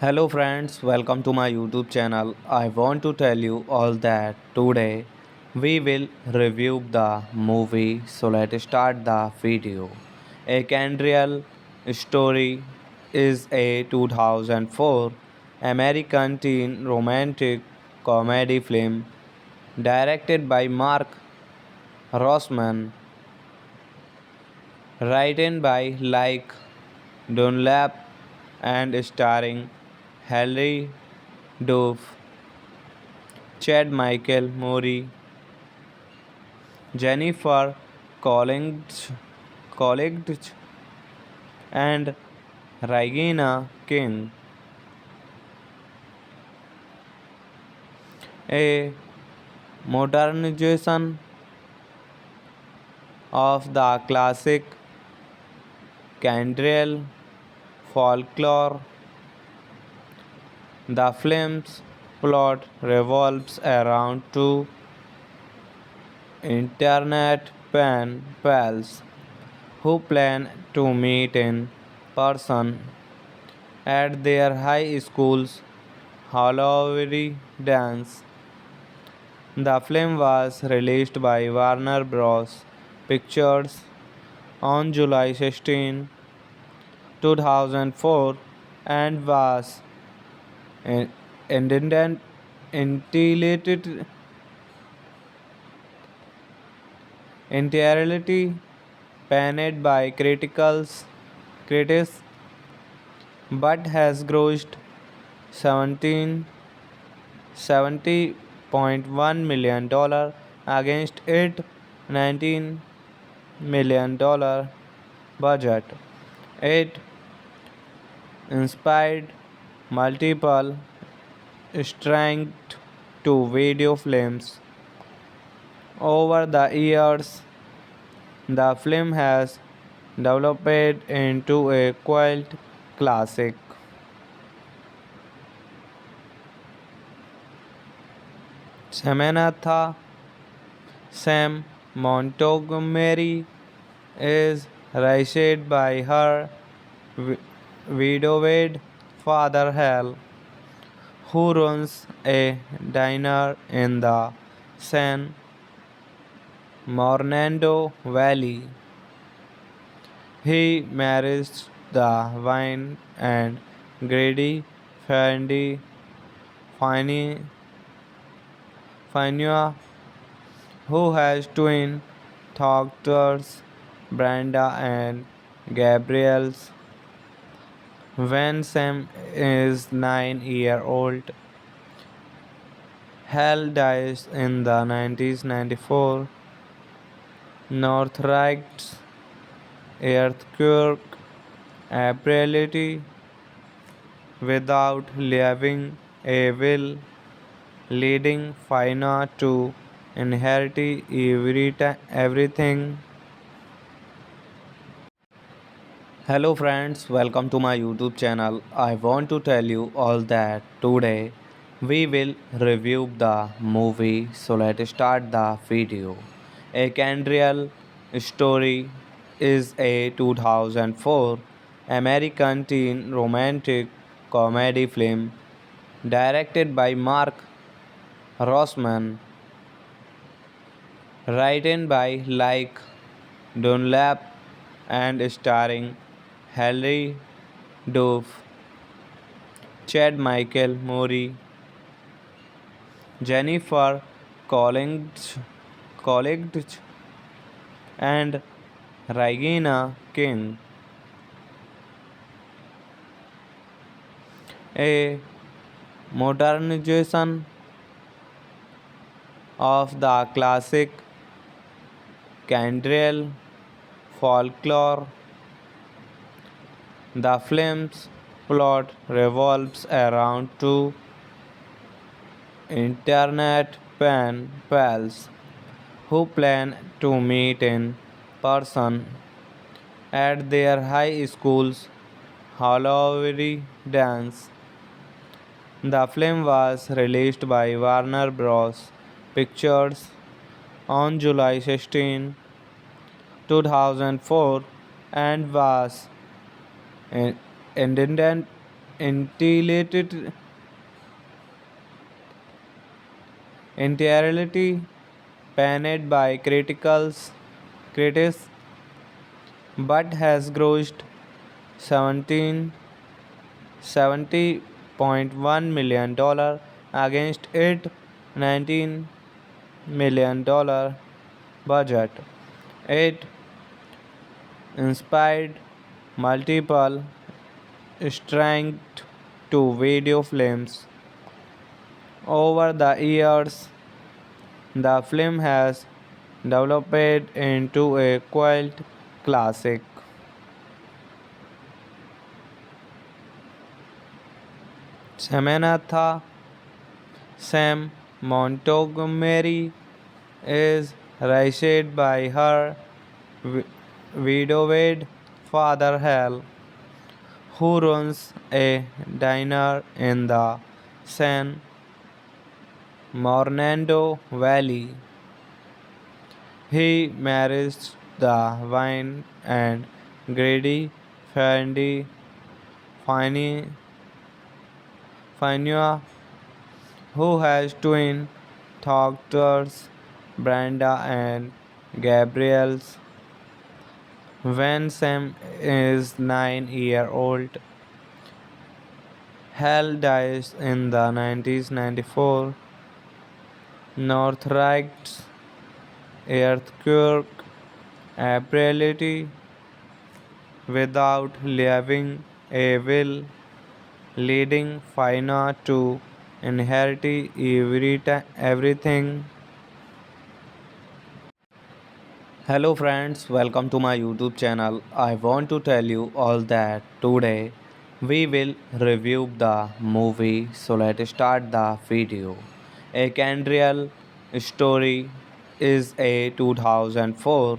Hello friends, welcome to my YouTube channel. I want to tell you all that today we will review the movie. So let's start the video. A Candrial Story is a 2004 American teen romantic comedy film directed by Mark Rossman, written by Like Dunlap and starring Hilary Duff, Chad Michael Murray, Jennifer Coolidge, and Regina King. A modernization of the classic Candriel folklore, the film's plot revolves around two internet pen pals who plan to meet in person at their high school's Halloween dance. The film was released by Warner Bros. Pictures on July 16, 2004 and was in- intended entirely entirely panned by critics but has grossed 17 $70.1 million against its $19 million budget. It inspired multiple strength to video films. Over the years, the film has developed into a cult classic. Samantha Sam Montgomery is raised by her widowed father Hal, who runs a diner in the San Fernando Valley. He marries the wine and greedy Fanny Fania, who has twin daughters, Brenda and Gabriels. When Sam is 9 years old, Hal dies in the 1994 Northrights earthquake, ability without leaving a will, leading Fina to inherit everything. Hello friends, welcome to my YouTube channel. I want to tell you all that today we will review the movie, so let's start the video. A Candrial Story is a 2004 American teen romantic comedy film directed by Mark Rossman, written by Like Dunlap and starring Hilary Duff, Chad Michael Murray, Jennifer Coolidge, and Regina King. A modernization of the classic Candriel folklore. The film's plot revolves around two internet pen pals who plan to meet in person at their high school's Halloween dance. The film was released by Warner Bros. Pictures on July 16, 2004 and was intended entirely panned by critics but has grossed 17 $70.1 million against its $19 million budget. It inspired multiple strength to video films. Over the years, the film has developed into a cult classic. Samantha Sam Montgomery is raised by her widowed father Hal, who runs a diner in the San Fernando Valley. He marries the wine and greedy Fanny Fania, who has twin daughters, Brenda and Gabriels. When Sam is 9 years old, Hal dies in the 1994 Northrights earthquake, ability without leaving a will, leading Fina to inherit everything. Hello friends, welcome to my YouTube channel. I want to tell you all that today we will review the movie, so let's start the video. A Candrial Story is a 2004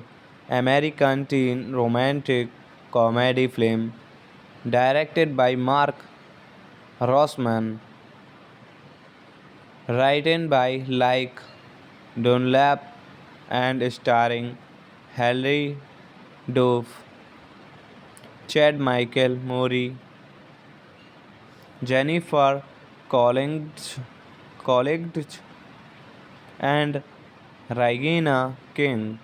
American teen romantic comedy film directed by Mark Rossman, written by Like Dunlap and starring Hilary Duff, Chad Michael Murray, Jennifer Coolidge, and Regina King.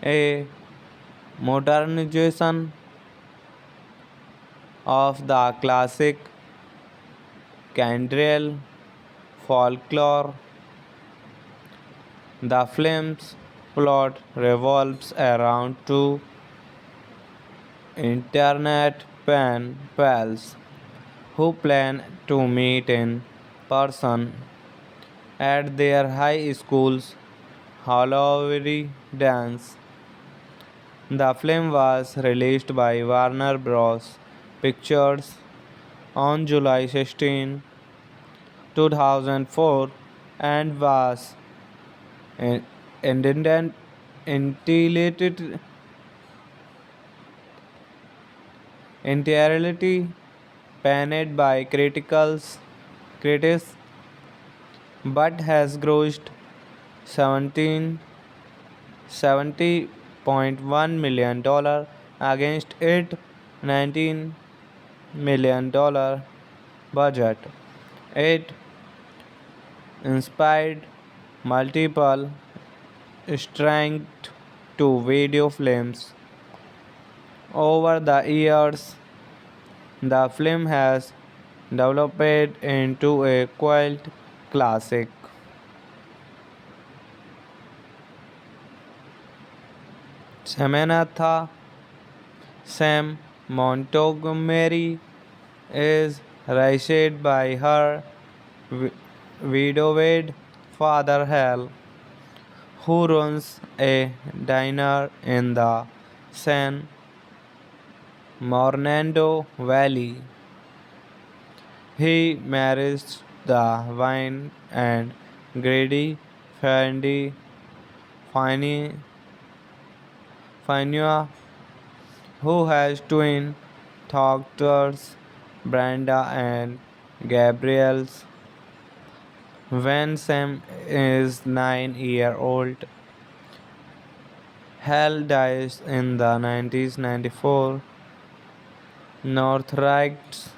A modernization of the classic Candriel folklore. The film's plot revolves around two internet pen pals who plan to meet in person at their high school's Halloween dance. The film was released by Warner Bros. Pictures on July 16, 2004 and was intended entirely panned by critics but has grossed 17 $70.1 million against its $19 million budget. It inspired multiple strength to video films. Over the years, the film has developed into a cult classic. Samantha Sam Montgomery is raised by her widowed father Hal, who runs a diner in the San Fernando Valley. He marries the wine and greedy Fendi Fini Finua, who has twin daughters, Brenda and Gabriels. When Sam is 9 years old, Hal dies in the 1994 Northrights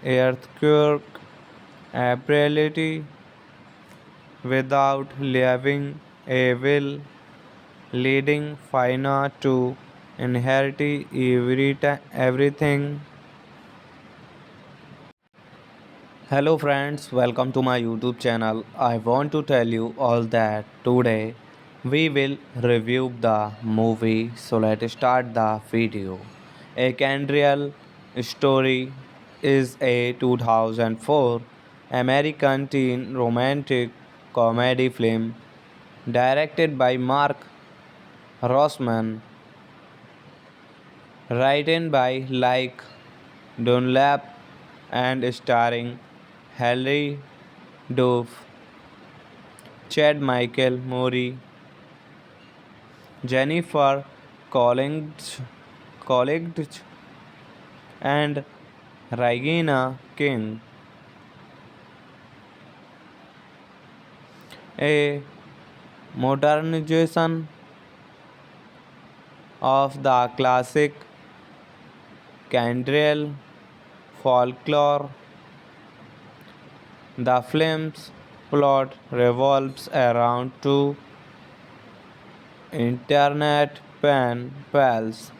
earthquake, apparently without leaving a will, leading Fina to inherit everything. Hello friends, welcome to my YouTube channel. I want to tell you all that today we will review the movie, so let's start the video. A Candrial Story is a 2004 American teen romantic comedy film directed by Mark Rossman, written by Like Dunlap and starring Harry Duff, Chad Michael Murray, Jennifer Coolidge, and Regina King. A modernization of the classic Candriel folklore. The film's plot revolves around two internet pen pals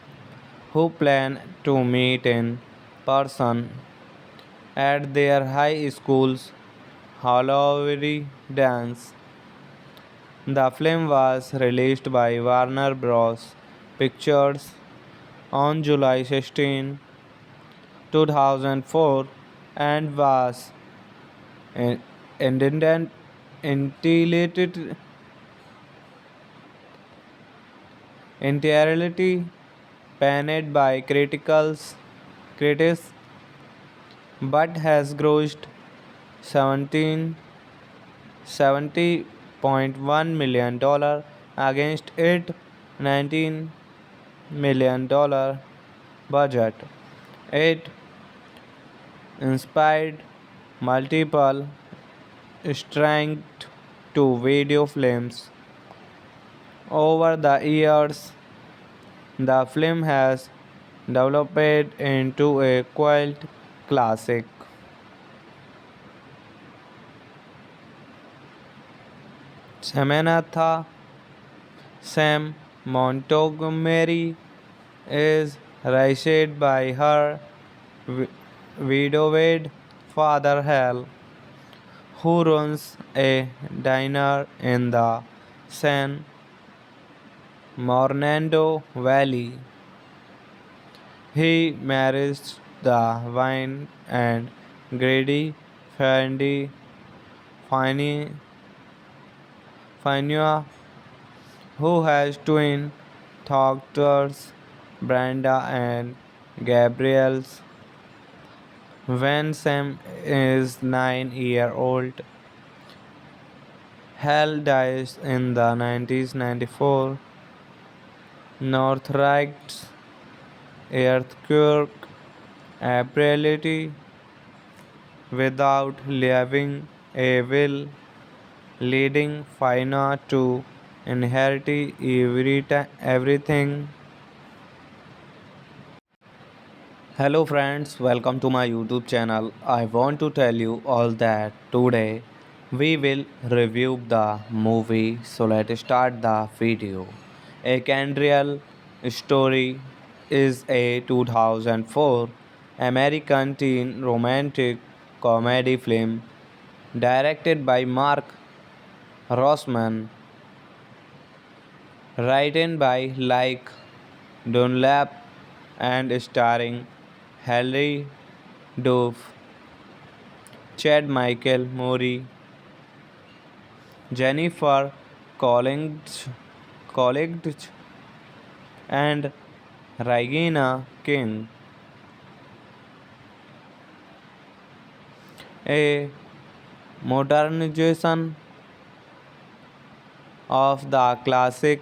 who plan to meet in person at their high school's Halloween dance. The film was released by Warner Bros. Pictures on July 16, 2004 and was intended entirely panned by critics but has grossed 17 $70.1 million against its $19 million budget. It inspired multiple strength to video films. Over the years, the film has developed into a cult classic. Samantha Sam Montgomery is raised by her widowed father Hal, who runs a diner in the San Fernando Valley. He marries the wine and greedy Fendi Fini Finua, who has twin daughters, Brenda and Gabriels. When Sam is 9 years old, Hal dies in the 1994 Northrights earthquake, apparently without leaving a will, leading Fina to inherit everything. Hello friends, welcome to my YouTube channel. I want to tell you all that today we will review the movie. So let's start the video. A Candrial Story is a 2004 American teen romantic comedy film directed by Mark Rossman, written by Like Dunlap and starring Hilary Duff, Chad Michael Murray, Jennifer Coolidge, and Regina King. A modernization of the classic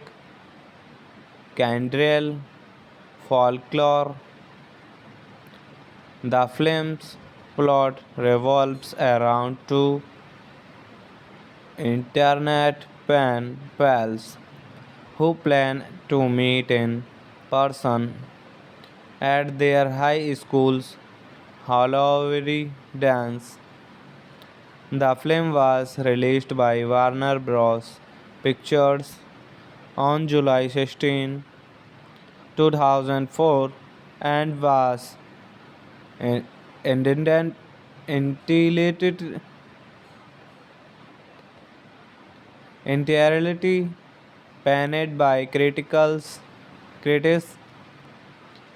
Candriel folklore. The film's plot revolves around two internet pen pals who plan to meet in person at their high school's Halloween dance. The film was released by Warner Bros. Pictures on July 16, 2004 and was intended entirely panned by critics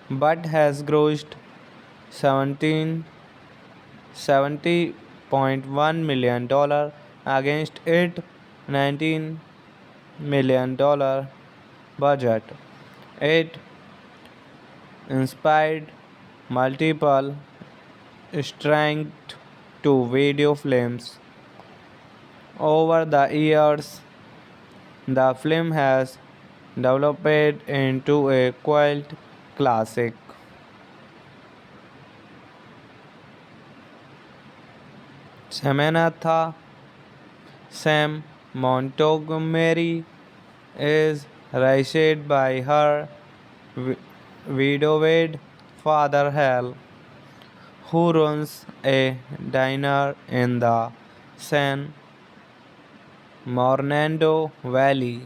but has grossed 17 $70.1 million against its $19 million budget. It inspired multiple strength to video films. Over the years, the film has developed into a cult classic. Samantha Sam Montgomery is raised by her widowed father Hal, who runs a diner in the San Fernando Valley.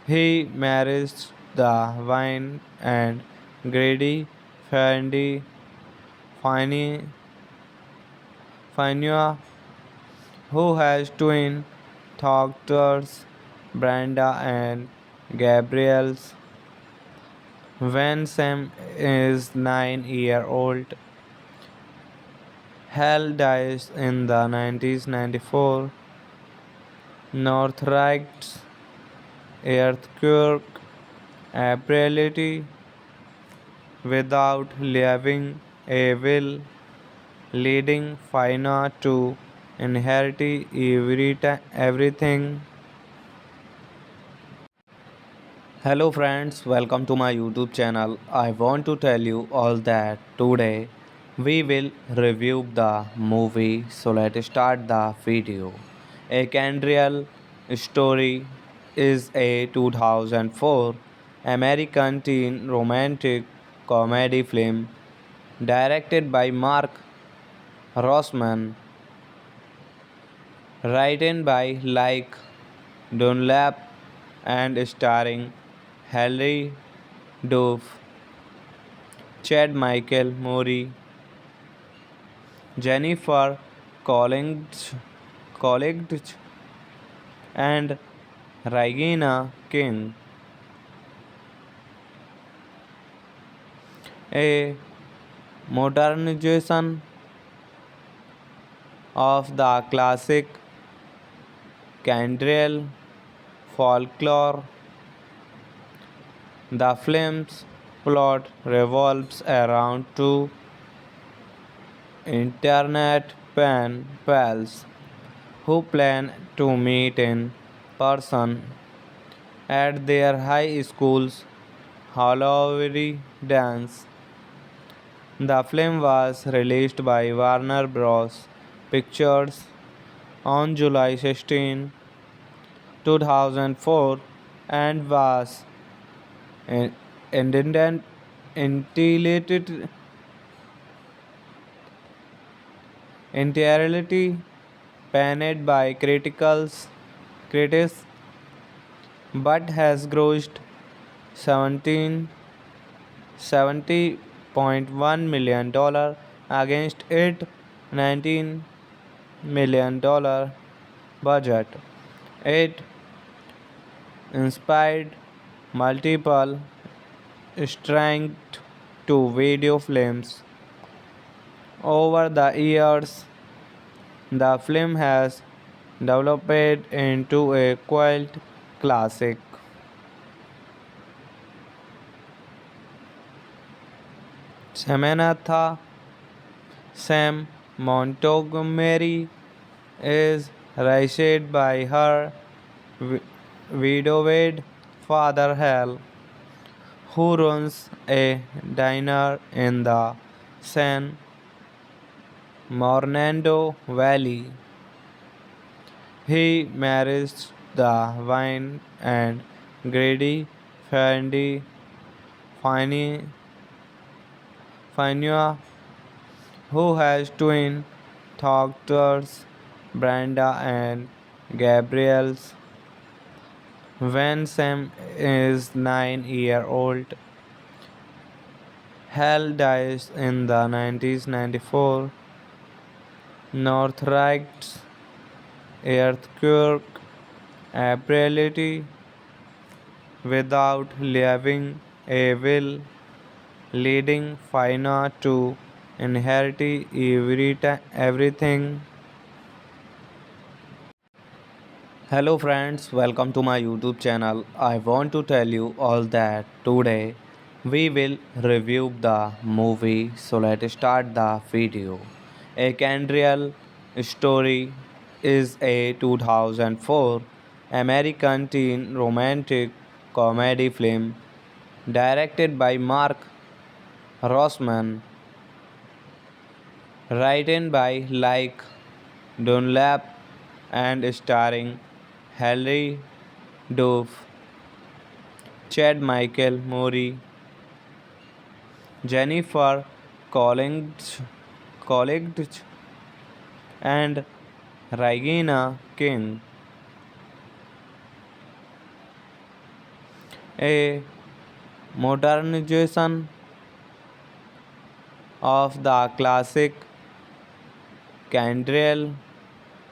He marries the wine and greedy Fendi Fini Finua, who has twin daughters, Brenda and Gabriels. When Sam is 9 years old, Hal dies in the 1994 Northrights earthquake, apparently without leaving a will, leading Fina to inherit everything. Hello friends, welcome to my YouTube channel. I want to tell you all that today we will review the movie. So let's start the video. A Candrial Story is a 2004 American teen romantic comedy film directed by Mark Rossman, written by Like Dunlap and starring Hilary Duff, Chad Michael Murray, Jennifer Collins, Collins and Regina King, a modernization of the classic Candriel folklore. The film's plot revolves around two internet pen pals who plan to meet in person at their high school's Halloween dance. The film was released by Warner Bros. Pictures on July 16, 2004 and was in- intended entirely entirely panned by critics but has grossed 17 $70.1 million against its $19 million budget. It inspired multiple strength to video films. Over the years, the film has developed into a cult classic. Samantha Sam Montgomery is raised by her wi- widowed father Hal, who runs a diner in the San Fernando Valley. He marries the wine and greedy Fendi Fini Finua, who has twin daughters, Brenda and Gabriels. When Sam is 9 years old, Hal dies in the 1994 Northrights earthquake, apparently without leaving a will, leading Fina to inherit everything. Hello friends, welcome to my YouTube channel. I want to tell you all that today we will review the movie. So let's start the video. A Candrial Story is a 2004 American teen romantic comedy film directed by Mark Rossman, written by Like Dunlap and starring Harry Duff, Chad Michael Murray, Jennifer Collins and Regina King, a modernization of the classic Candriel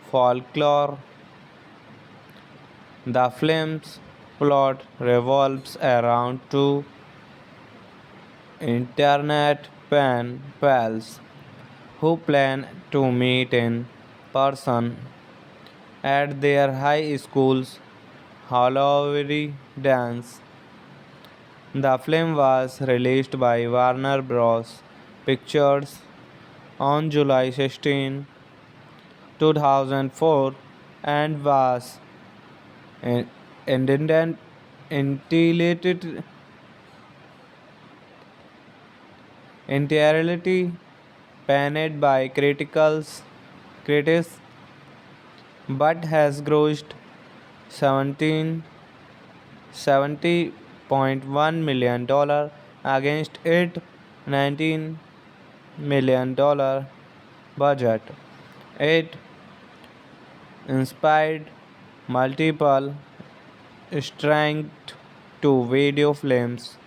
folklore. The film's plot revolves around two internet pen pals who plan to meet in person at their high school's Halloween dance. The film was released by Warner Bros. Pictures on July 16, 2004 and was intended entirely panned by critics but has grossed 17 $70.1 million against its $19 million budget. It inspired multiple strength to video films.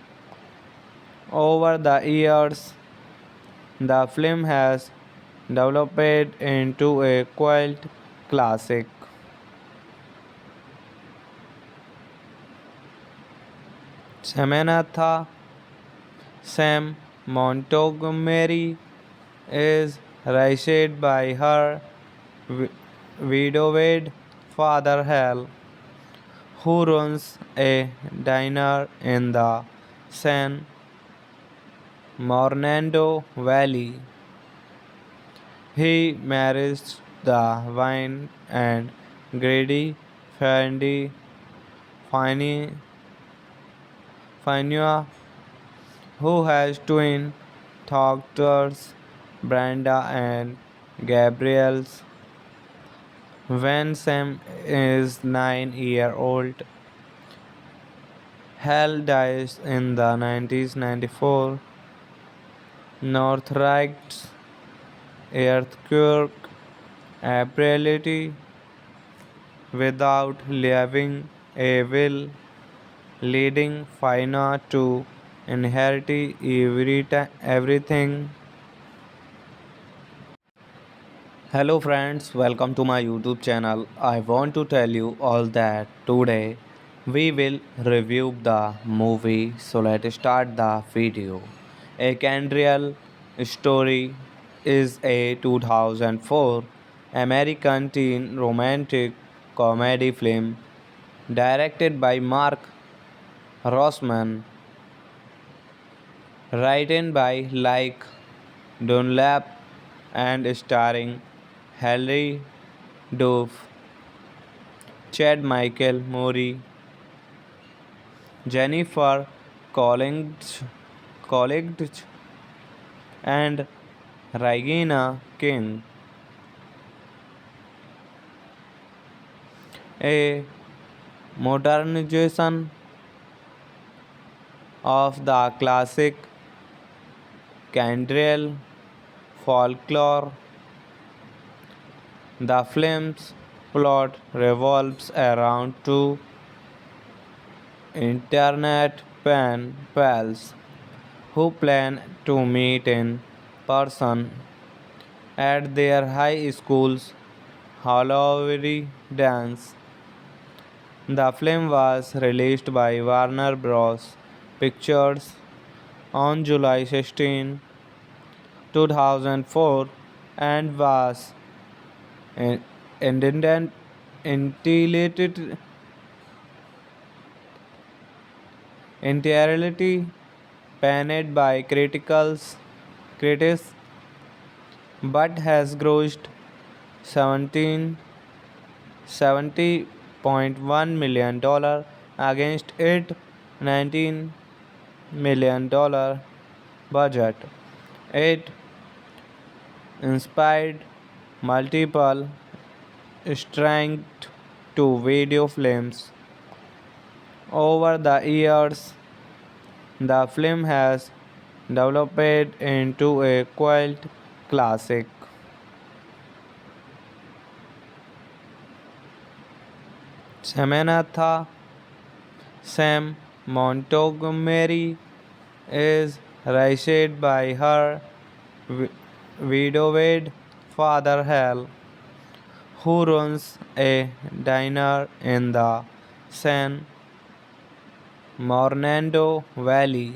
Over the years, the film has developed into a cult classic. Samantha Sam Montgomery is raised by her wi- widowed father Hal, who runs a diner in the San Fernando Valley. He marries the wine and greedy Fendi Fini Finua, who has twin daughters, Brenda and Gabriels. When Sam is 9 years old, Hal dies in the 1994 Northrights earthquake, ability without leaving a will, leading Fina to inherit everything. Hello friends, welcome to my YouTube channel. I want to tell you all that today we will review the movie. So let's start the video. A Candrial Story is a 2004 American teen romantic comedy film directed by Mark Rossman, written by Like Dunlap and starring Harry Duff, Chad Michael Murray, Jennifer Coolidge, and Regina King. A modernization of the classic Candriel folklore. The film's plot revolves around two internet pen pals who plan to meet in person at their high school's Halloween dance. The film was released by Warner Bros. Pictures on July 16, 2004 and was in- intended entirely panned by critics but has grossed 17 $70.1 million against its $19 million budget. It inspired multiple strength to video films. Over the years, the film has developed into a cult classic. Samantha Sam Montgomery is raised by her wi- widowed father Hal, who runs a diner in the San Fernando Valley.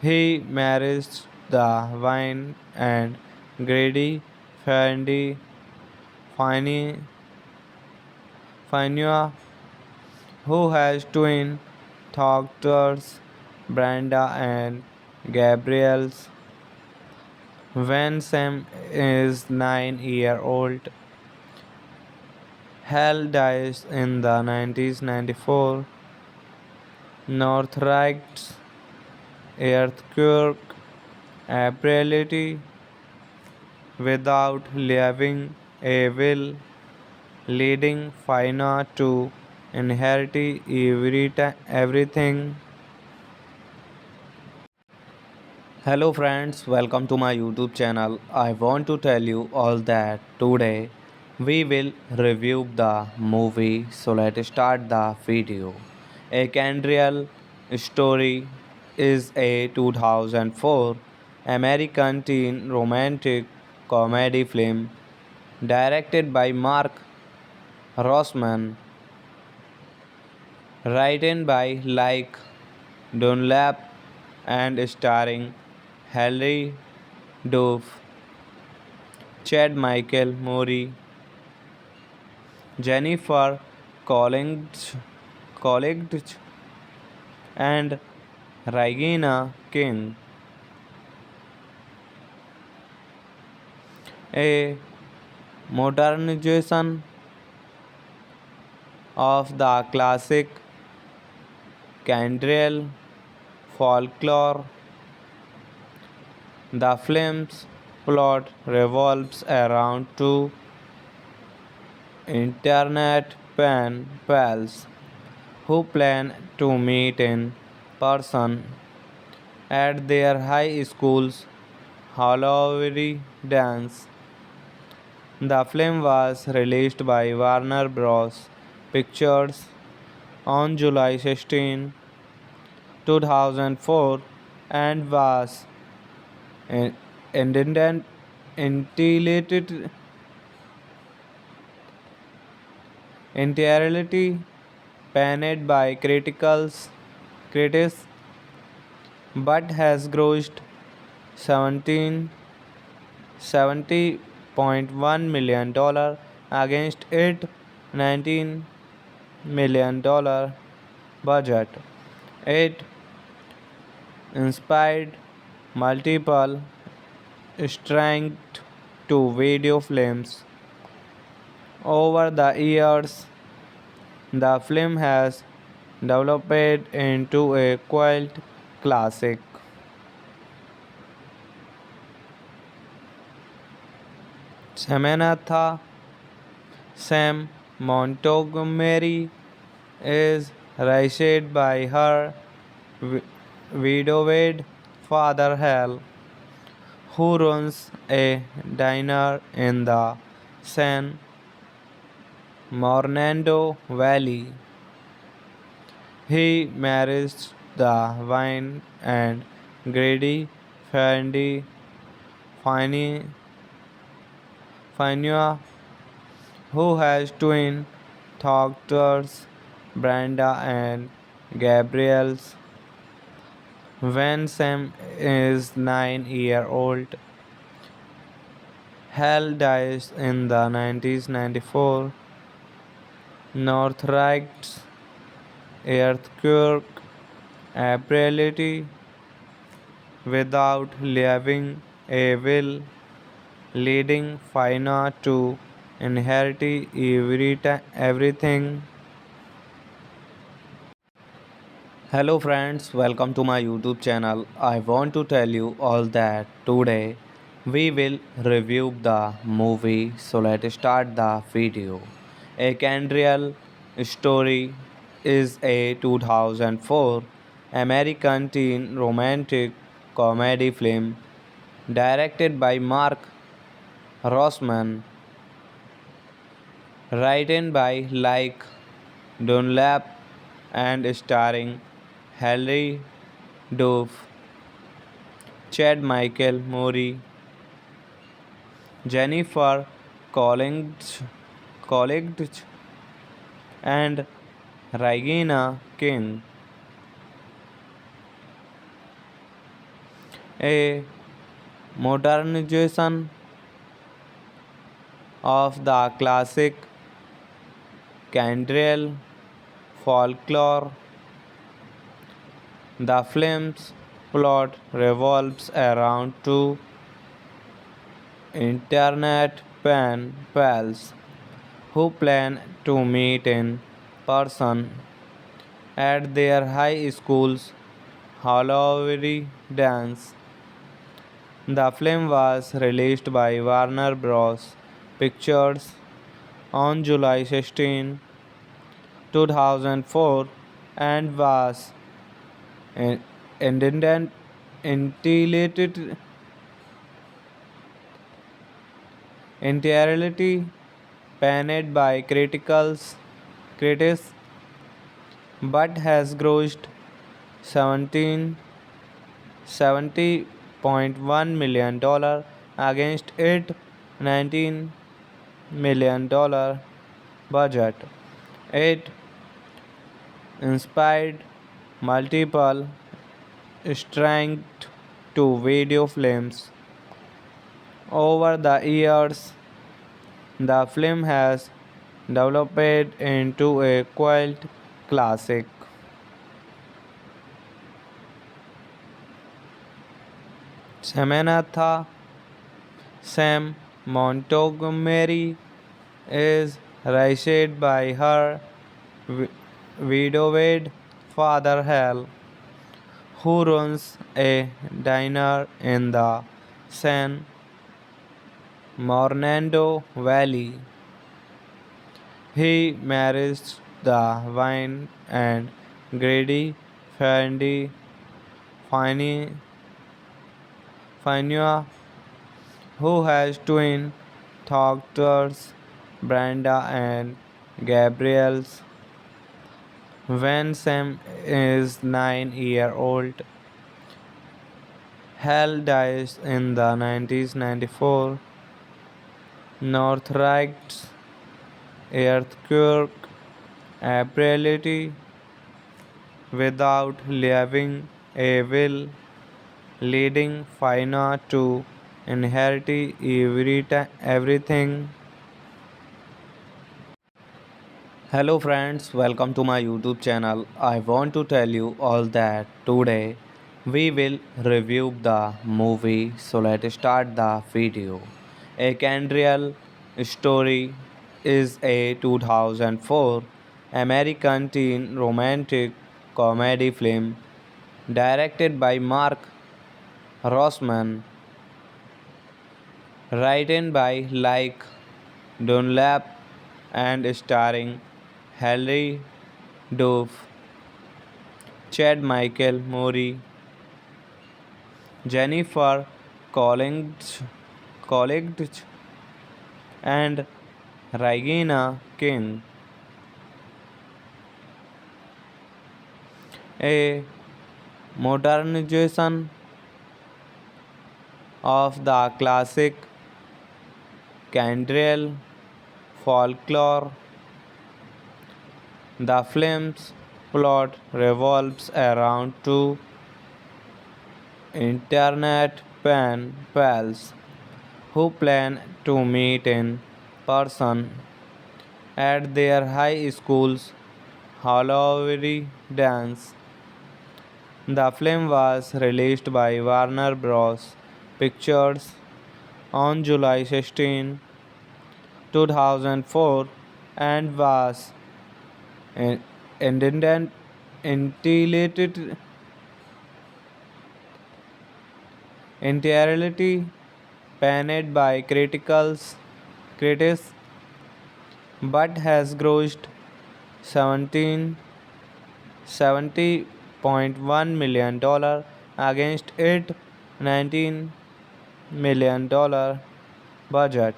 He marries the wine and greedy Fendi Fini Finua, who has twin daughters, Brenda and Gabriels. When Sam is 9 years old, Hal dies in the 1994 Northrights earthquake, ability without leaving a will, leading Fina to inherit everything. Hello friends, welcome to my YouTube channel. I want to tell you all that today we will review the movie. So let's start the video. A Candrial Story is a 2004 American teen romantic comedy film directed by Mark Rossman, written by Like Dunlap and starring Hilary Duff, Chad Michael Murray, Jennifer Coolidge and Regina King. A modernization of the classic Canadian folklore. The film's plot revolves around two internet pen pals who plan to meet in person at their high school's Halloween dance. The film was released by Warner Bros. Pictures on July 16, 2004 and was in- intended entirely entirely panned by critics but has grossed 70.1 million against its $19 million budget. It inspired multiple strength to video films. Over the years, the film has developed into a cult classic. Samantha Sam Montgomery is raised by her wi- widowed father Hal, who runs a diner in the San Fernando Valley. He marries the wine and greedy Fendi Fini Finua, who has twin daughters, Brenda and Gabriels. When Sam is 9 years old, Hal dies in the 1994 Northrights earthquake, apparently without leaving a will, leading Fina to inherit everything. Hello friends, welcome to my YouTube channel. I want to tell you all that today we will review the movie. So let's start the video. A Canreal Story is a 2004 American teen romantic comedy film directed by Mark Rossman, written by Like Dunlap and starring Hilary Duff, Chad Michael Murray, Jennifer Coolidge and Regina King. A modernization of the classic Canadian folklore. The film's plot revolves around two internet pen pals who plan to meet in person at their high school's Halloween dance. The film was released by Warner Bros. Pictures on July 16, 2004 and was intended entirely panned by critics but has grossed 17 70 $8.1 million against its $19 million budget. It inspired multiple strength to video films. Over the years, the film has developed into a cult classic. Samantha Sam Montgomery is raised by her widowed father Hal, who runs a diner in the San Fernando Valley. He marries the wine and greedy Fendi Fini Finua, who has twin daughters, Brenda and Gabriels. When Sam is 9 years old, Hal dies in the 1994 Northrights earthquake, apparently without leaving a will, leading Fina to inherit everything. Hello friends, welcome to my YouTube channel. I want to tell you all that today we will review the movie. So let's start the video. A Candrial Story is a 2004 American teen romantic comedy film directed by Mark Rossman, written by Like Dunlap and starring Hilary Duff, Chad Michael Murray, Jennifer Coolidge, and Regina King. A modernization of the classic Candriel folklore. The film's plot revolves around two internet pen pals who plan to meet in person at their high school's Halloween dance. The film was released by Warner Bros. Pictures on July 16, 2004 and was intended entirely panned by critics but has grossed 17 $70.1 million against its $19 million budget.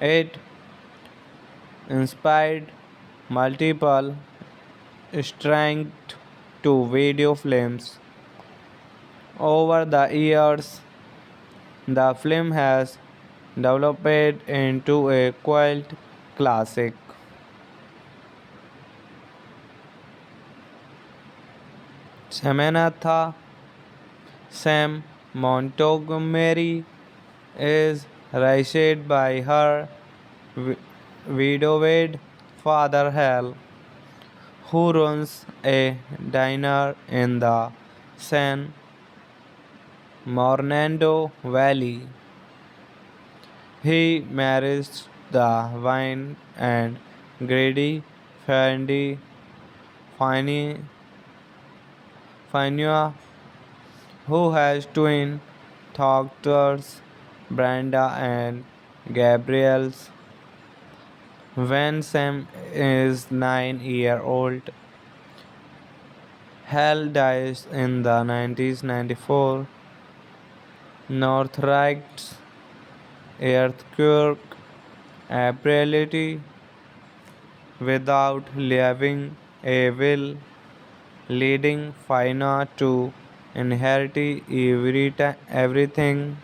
It inspired multiple strength to video films. Over the years, the film has developed into a cult classic. Samantha Sam Montgomery is raised by her widowed father Hal, who runs a diner in the San Fernando Valley. He marries the wine and greedy Fendi Fini Finua, who has twin daughters, Brenda and Gabriels. When Sam is 9 years old, Hal dies in the 1994 Northrights earthquake, apparently without leaving a will, leading Fina to inherit everything.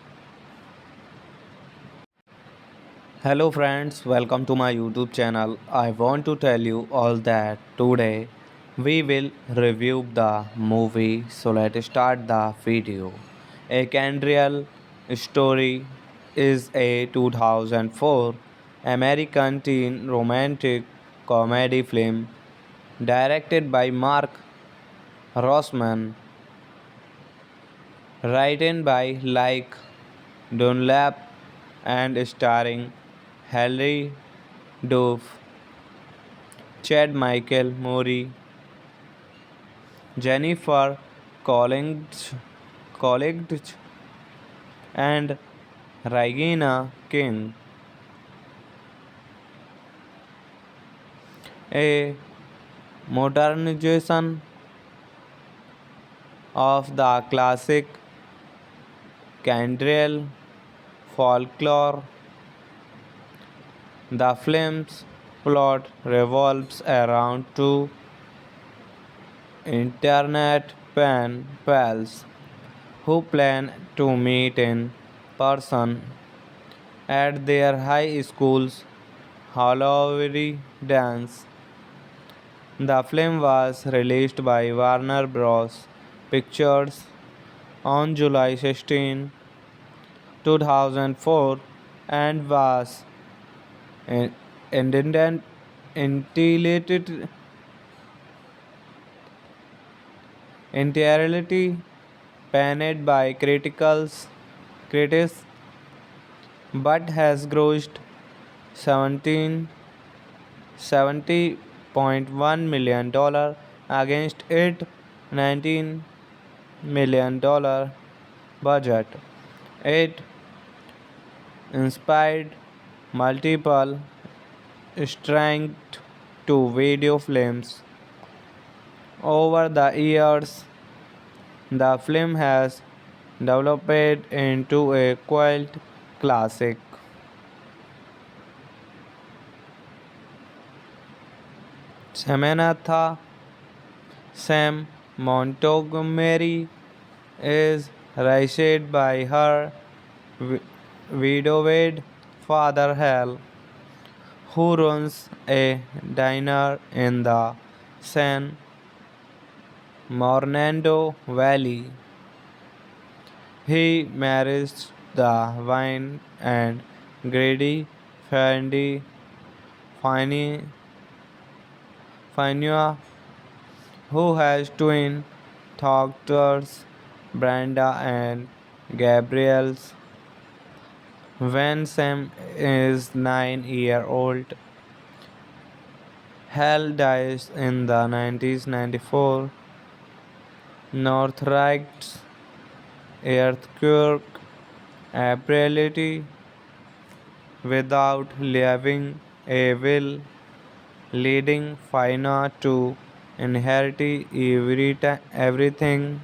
Hello friends, welcome to my YouTube channel. I want to tell you all that today we will review the movie. So let's start the video. A Candrial Story is a 2004 American teen romantic comedy film directed by Mark Rossman, written by Like Dunlap and starring Hilary Duff, Chad Michael Murray, Jennifer Coolidge, and Regina King. A modernization of the classic Candriel folklore. The film's plot revolves around two internet pen pals who plan to meet in person at their high school's Halloween dance. The film was released by Warner Bros. Pictures on July 16, 2004 and was intended entirely panned by critics but has grossed 17 $70.1 million against its $19 million budget. It inspired multiple strength to video films. Over the years, the film has developed into a cult classic. Samantha Sam Montgomery is raised by her widowed father Hal, who runs a diner in the San Fernando Valley. He marries the wine and greedy Fanny Fania, who has twin daughters, Brenda and Gabriels. When Sam is 9 years old, Hal dies in the 1994 Northridge earthquake, apparently without leaving a will, leading Fina to inherit everything.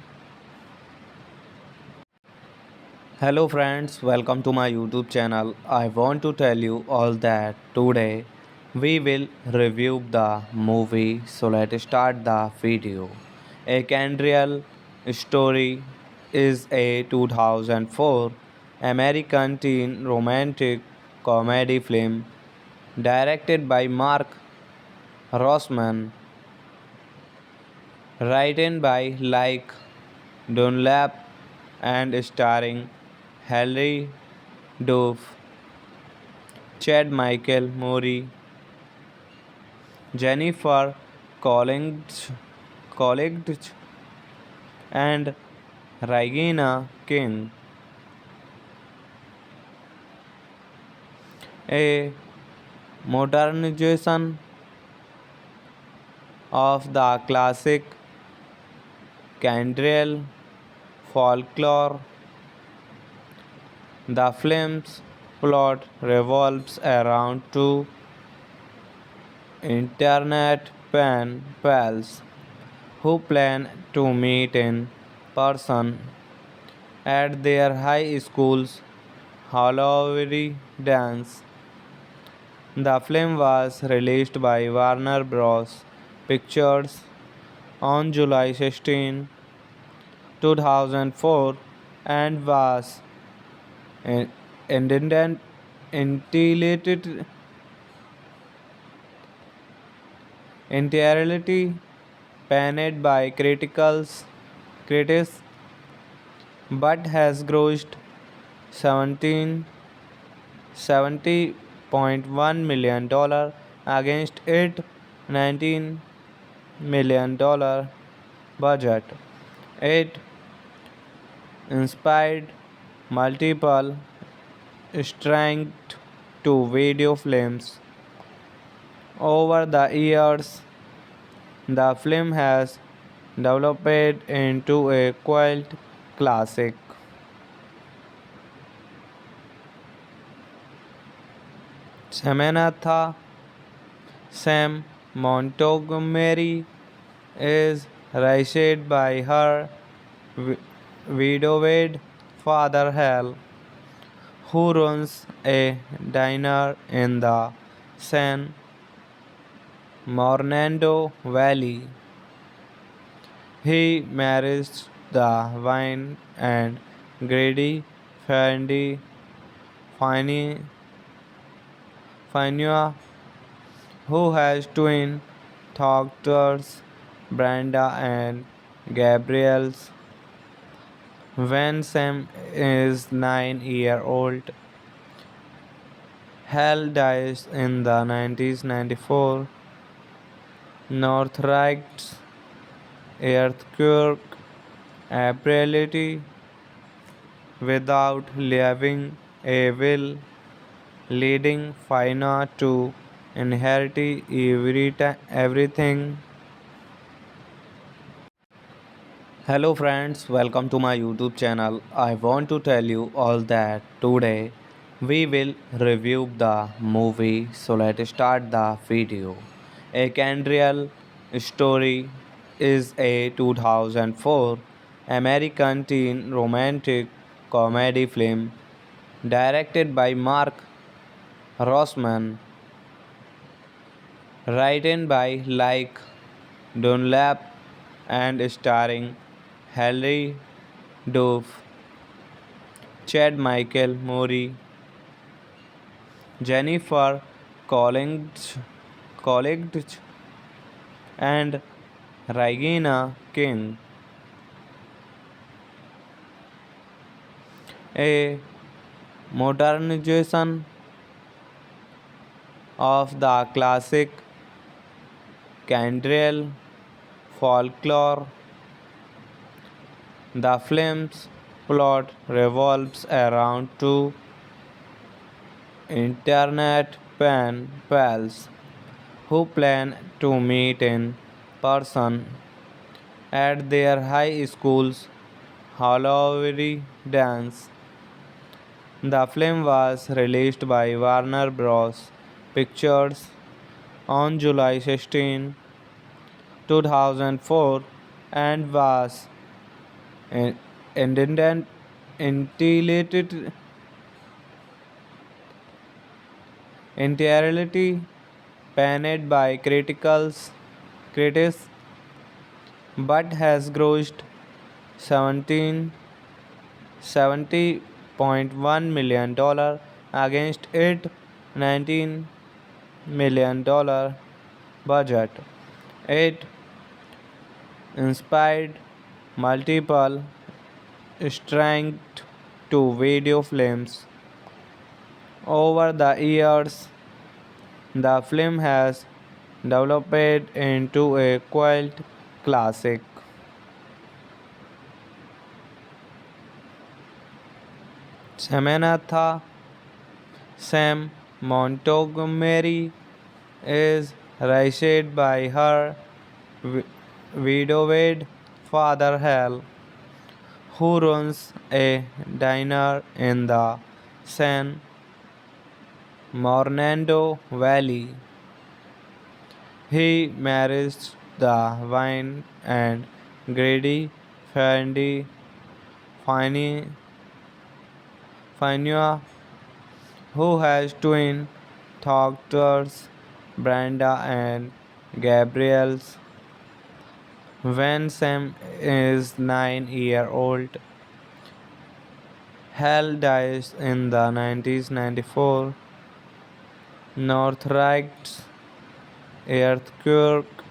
Hello friends, welcome to my YouTube channel. I want to tell you all that today we will review the movie. So let's start the video. A Candrial Story is a 2004 American teen romantic comedy film directed by Mark Rossman, written by Like Dunlap and starring Hilary Duff, Chad Michael Murray, Jennifer Coolidge, and Regina King. A modernization of the classic Candriel folklore. The film's plot revolves around two internet pen pals who plan to meet in person at their high school's Halloween dance. The film was released by Warner Bros. Pictures on July 16, 2004 and was in- independent entirely entirely panned by critics but has grossed 70.1 million against its 19 million budget. It inspired multiple strength to video films. Over the years, the film has developed into a cult classic. Samantha Sam Montgomery is raised by her wi- widowed father Hal, who runs a diner in the San Fernando Valley. He marries the wine and greedy Fendi Fini Finua, who has twin daughters, Brenda and Gabriels. When Sam is 9 years old, Hal dies in the 1994 Northrights earthquake, apparently without leaving a will, leading Fina to inherit everything. Hello friends, welcome to my YouTube channel. I want to tell you all that today we will review the movie. So let's start the video. A Candrial Story is a 2004 American teen romantic comedy film directed by Mark Rossman, written by Like Dunlap and starring Harry Duff, Chad Michael Murray, Jennifer Coolidge and Regina King. A modernization of the classic Candriel folklore. The film's plot revolves around two internet pen pals who plan to meet in person at their high school's Halloween dance. The film was released by Warner Bros. Pictures on July 16, 2004 and was in- intended entirely panned by critics but has grossed 70.1 million against its 19 million budget. It inspired multiple strength to video films. Over the years, the film has developed into a cult classic. Samantha Sam Montgomery is raised by her widowed father Hal, who runs a diner in the San Fernando Valley. He marries the wine and greedy Fendi Fini Finua, who has twin daughters, Brenda and Gabriels. When Sam is 9 years old, Hal dies in the 1994 Northrights earthquake,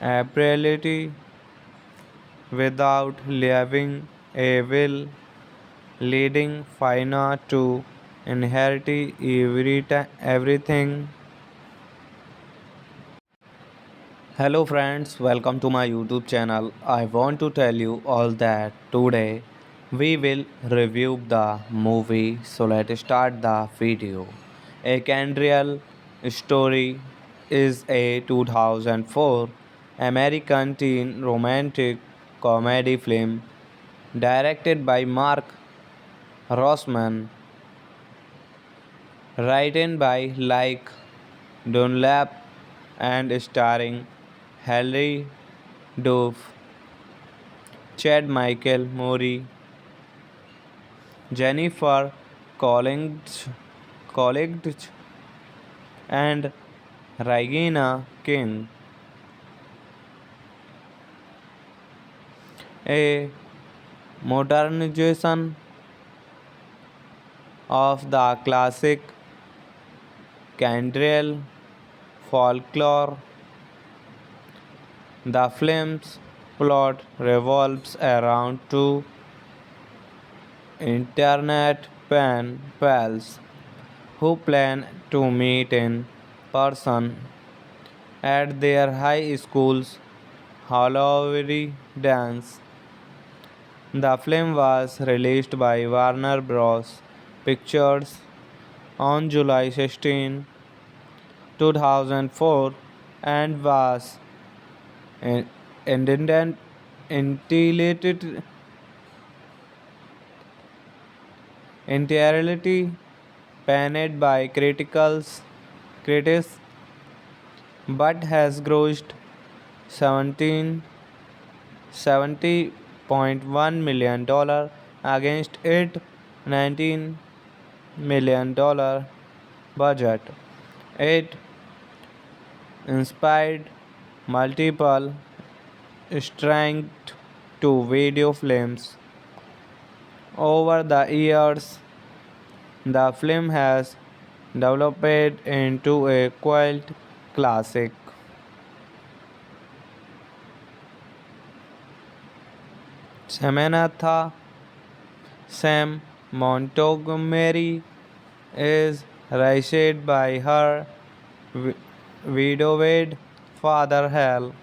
apparently without leaving a will, leading Fina to inherit everything. Hello friends, welcome to my YouTube channel. I want to tell you all that today we will review the movie. So let's start the video. A Candrial Story is a 2004 American teen romantic comedy film directed by Mark Rossman, written by Like Dunlap and starring Hilary Duff, Chad Michael Murray, Jennifer Coolidge, and Regina King. A modernization of the classic Candriel folklore. The film's plot revolves around two internet pen pals who plan to meet in person at their high school's Halloween dance. The film was released by Warner Bros. Pictures on July 16, 2004 and was in- intended entirely entirely panned by critics but has grossed 17 $70.1 million against its $19 million budget. It inspired multiple strength to video films. Over the years, the film has developed into a cult classic. Samantha Sam Montgomery is raised by her wi- widowed father Hal,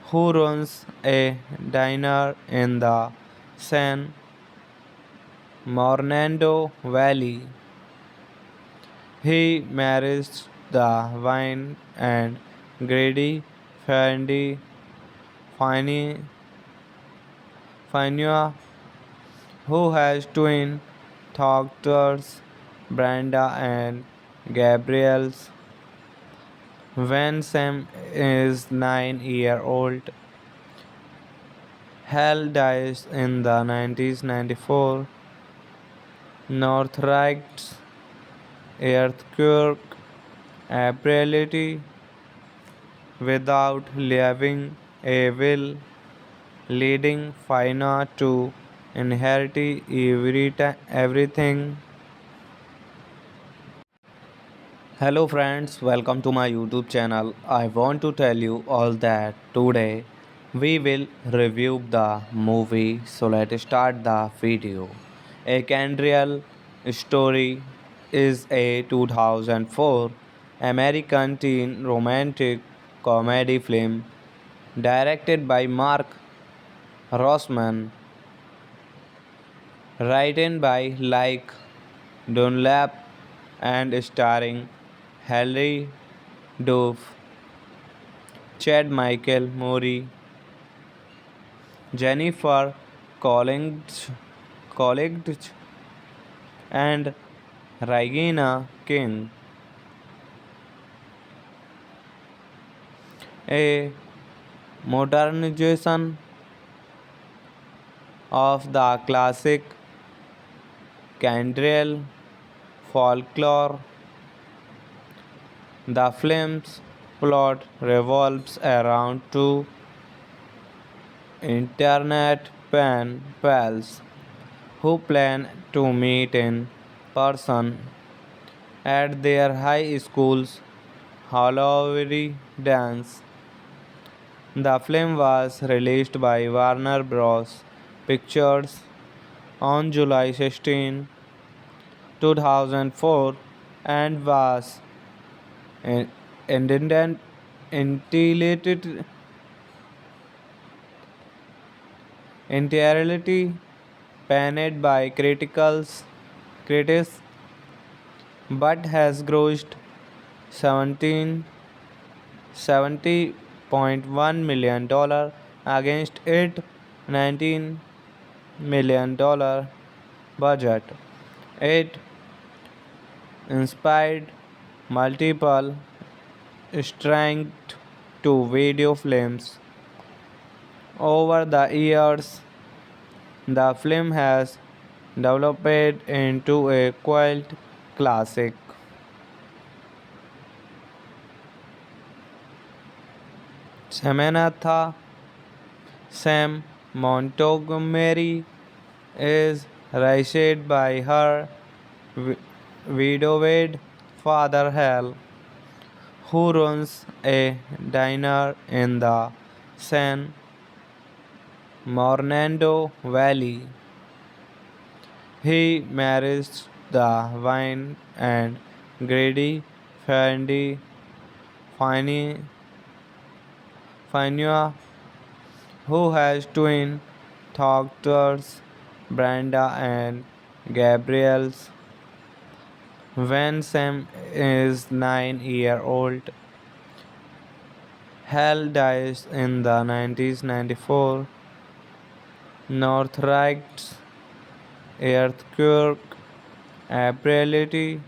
who runs a diner in the San Fernando Valley. He marries the wine and greedy Fendi Fini Finua, who has twin daughters, Brenda and Gabriels. When Sam is 9 years old, Hal dies in the 1994 Northrights earthquake, apparently without leaving a will, leading Fina to inherit everything. Hello friends, welcome to my YouTube channel. I want to tell you all that today we will review the movie. So let's start the video. A Candrial Story is a 2004 American teen romantic comedy film directed by Mark Rossman, written by Like Dunlap and starring Hilary Duff, Chad Michael Murray, Jennifer Coolidge, and Regina King. A modernization of the classic Candriel folklore. The film's plot revolves around two internet pen pals who plan to meet in person at their high school's Halloween dance. The film was released by Warner Bros. Pictures on July 16, 2004 and was in- intended entirely entirely panned by critics but has grossed 17 $70.1 million against its $19 million budget. It inspired multiple strength to video films. Over the years, the film has developed into a cult classic. Samantha Sam Montgomery is raised by her wi- widowed father Hal, who runs a diner in the San Fernando Valley. He marries the wine and greedy Fendi Fini Finua, who has twin daughters, Brenda and Gabriels. When Sam is 9 years old, Hal dies in the 1994 Northrights earthquake, apparently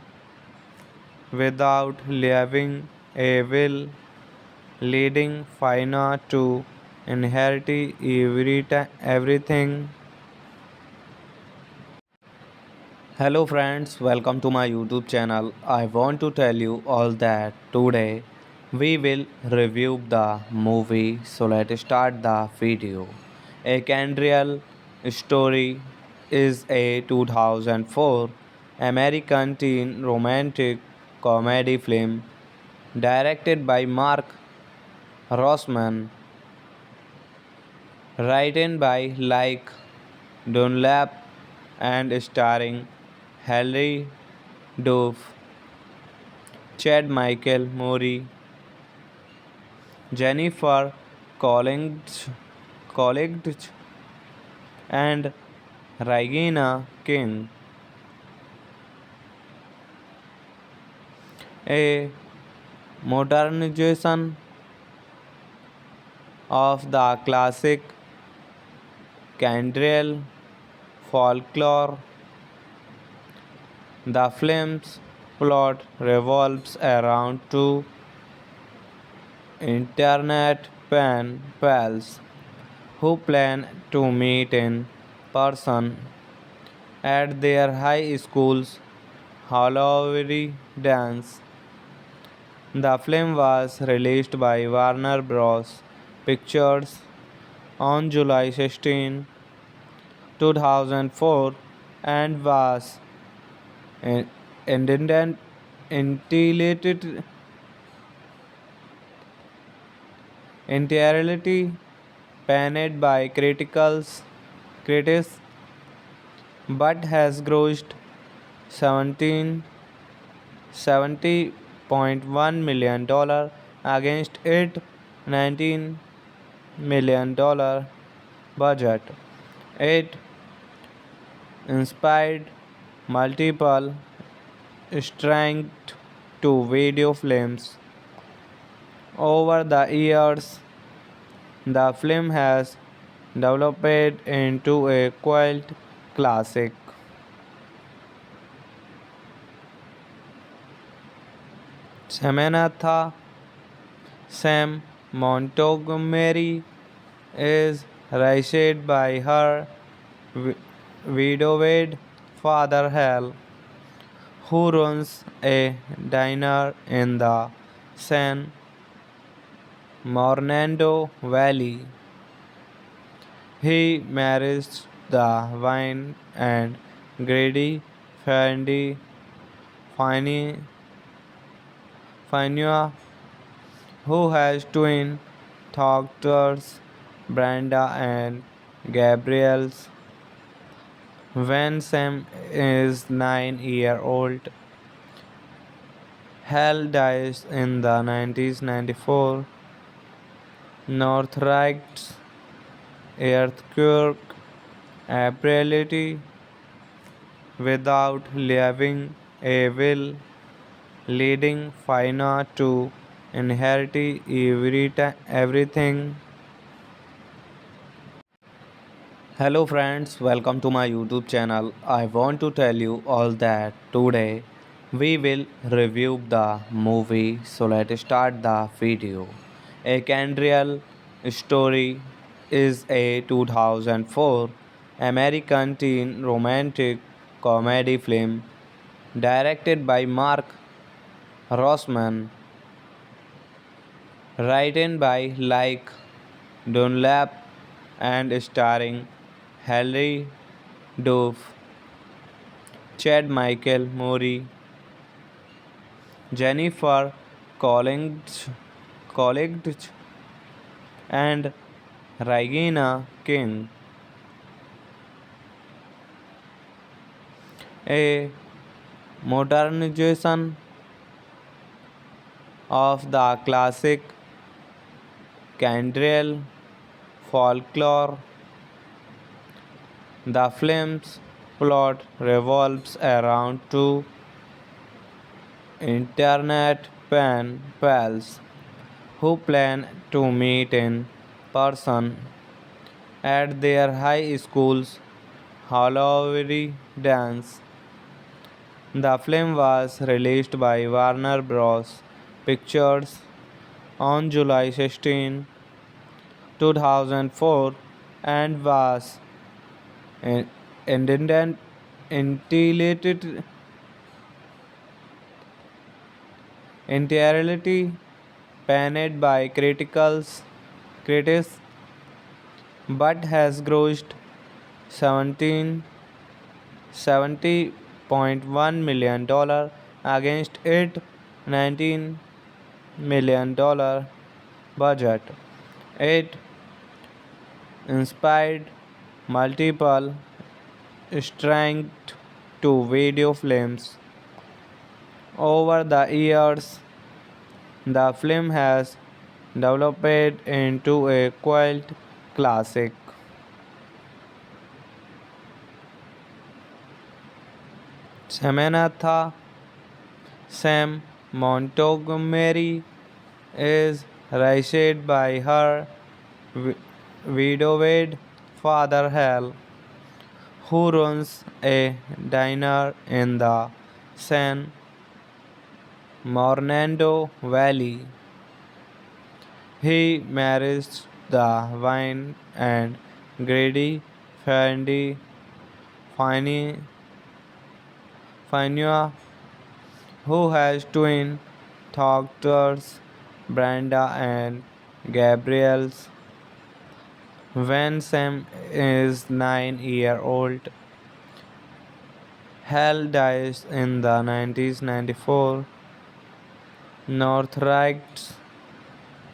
without leaving a will, leading Fina to inherit everything. Hello friends, welcome to my YouTube channel. I want to tell you all that today we will review the movie, so let's start the video. A Candrial Story is a 2004 American teen romantic comedy film directed by Mark Rossman, written by Like Dunlap and starring Harry Duff, Chad Michael Murray, Jennifer Coolidge and Regina King. A modernization of the classic Candriel folklore. The film's plot revolves around two internet pen pals who plan to meet in person at their high school's Halloween dance. The film was released by Warner Bros. Pictures on July 16, 2004 and was intended entirely panned by critics but has grossed 17 $70.1 million against its $19 million budget. It inspired multiple strength to video films. Over the years, the film has developed into a cult classic. Samantha Sam Montgomery is raised by her widowed father Hal, who runs a diner in the San Fernando Valley. He marries the wine and greedy Fendi Fini Finua, who has twin daughters, Brenda and Gabriels. When Sam is 9 years old, Hal dies in the 1994 Northrights earthquake, ability without leaving a will, leading Fina to inherit everything. Hello friends, welcome to my YouTube channel. I want to tell you all that today we will review the movie. So let's start the video. A Candrial Story is a 2004 American teen romantic comedy film directed by Mark Rossman, written by Like Dunlap and starring Hilary Duff, Chad Michael Murray, Jennifer Coolidge, and Regina King. A modernization of the classic Candriel folklore. The film's plot revolves around two internet pen pals who plan to meet in person at their high school's Halloween dance. The film was released by Warner Bros. Pictures on July 16, 2004 and was intended entirely panned by critics but has grossed 17 $70.1 million against its $19 million budget. It inspired multiple strength to video films. Over the years, the film has developed into a cult classic. Samantha Sam Montgomery is raised by her wi- widowed father Hal, who runs a diner in the San Fernando Valley. He marries the wine and greedy Fendi Fini Finua, who has twin daughters, Brenda and Gabriels. When Sam is 9 years old, Hal dies in the 1994 Northrights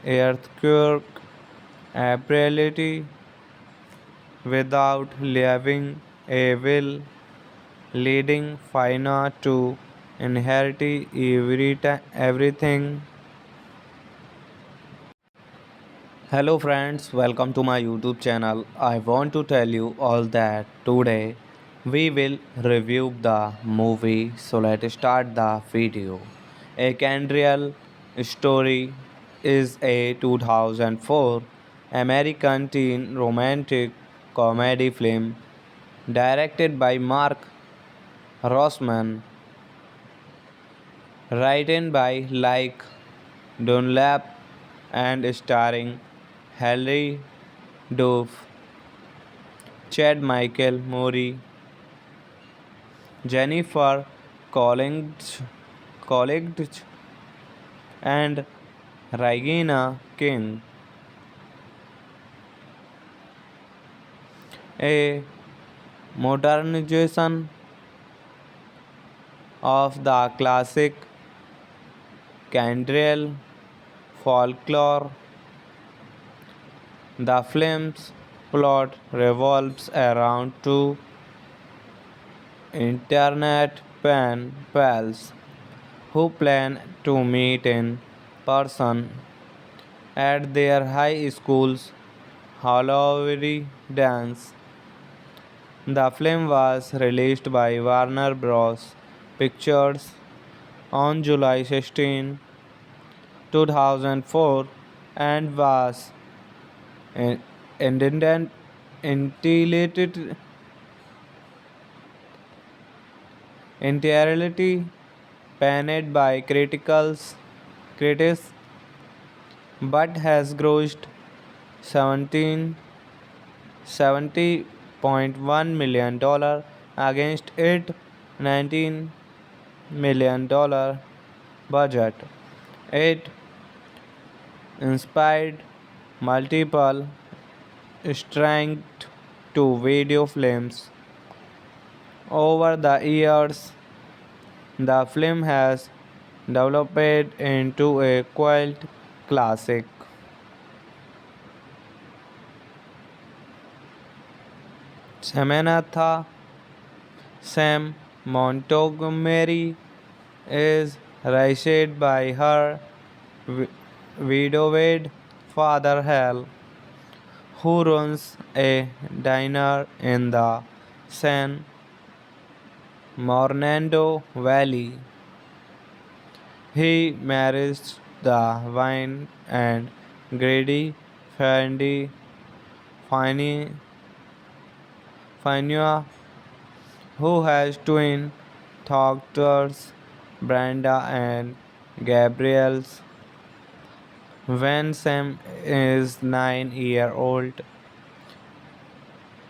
earthquake, ability without leaving a will, leading Fina to inherit everything. Hello friends, welcome to my YouTube channel. I want to tell you all that today we will review the movie. So let's start the video. A Candrial Story is a 2004 American teen romantic comedy film directed by Mark Rossman, written by Like Dunlap and starring Hilary Duff, Chad Michael Murray, Jennifer Coolidge, and Regina King. a modernization of the classic Candriel folklore. The film's plot revolves around two internet pen pals who plan to meet in person at their high school's Halloween dance. The film was released by Warner Bros. Pictures on July 16, 2004 and was in- intended entirely entirely panned by critics but has grossed 70.1 million against its $19 million budget. It inspired multiple strength to video films. Over the years, the film has developed into a cult classic. Samantha Sam Montgomery is raised by her widowed father Hal, who runs a diner in the San Fernando Valley. He marries the wine and greedy Fendi Fini Finua, who has twin daughters, Brenda and Gabriels. When Sam is 9 years old,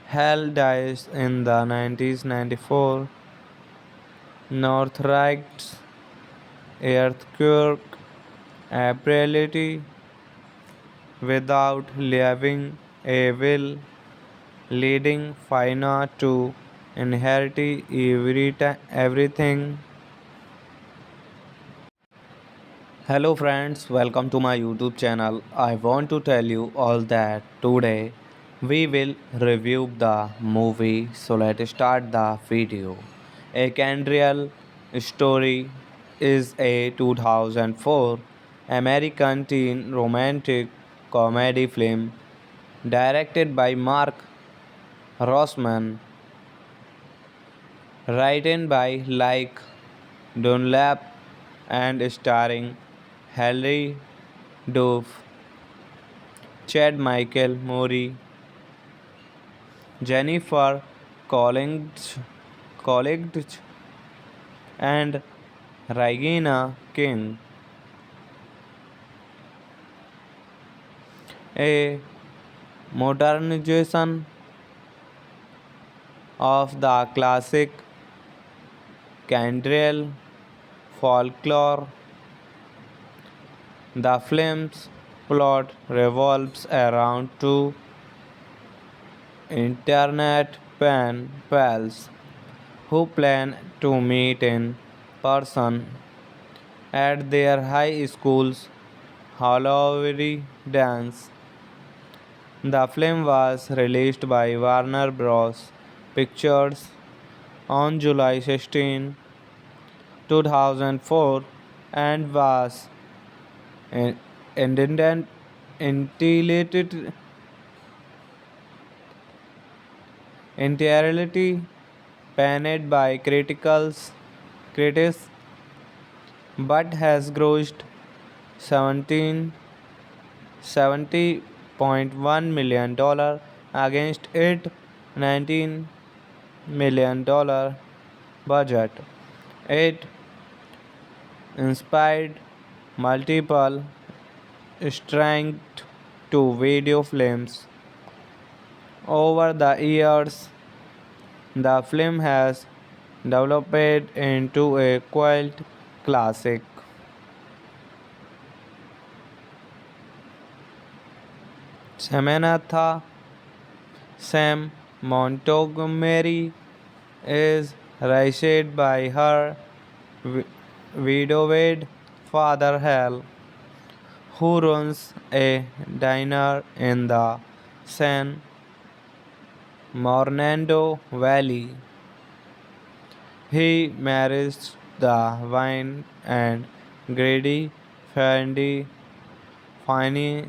Hal dies in the 1994 Northrights earthquake, apparently without leaving a will, leading Fina to inherit everything. Hello friends, welcome to my YouTube channel. I want to tell you all that today we will review the movie. So let's start the video. A Candrial Story is a 2004 American teen romantic comedy film directed by Mark Rossman, written by Like Dunlap and starring Hilary Duff, Chad Michael Murray, Jennifer Coolidge, and Regina King. A modernization of the classic Candriel folklore. The film's plot revolves around two internet pen pals who plan to meet in person at their high school's Halloween dance. The film was released by Warner Bros. Pictures on July 16, 2004 and was intended entirely panned by critics but has grossed 17 $70.1 million against its $19 million budget. It inspired multiple strength to video films. Over the years, the film has developed into a cult classic. Samantha Sam Montgomery is raised by her wi- widowed father Hal, who runs a diner in the San Fernando Valley. He marries the wine and greedy Fendi Fini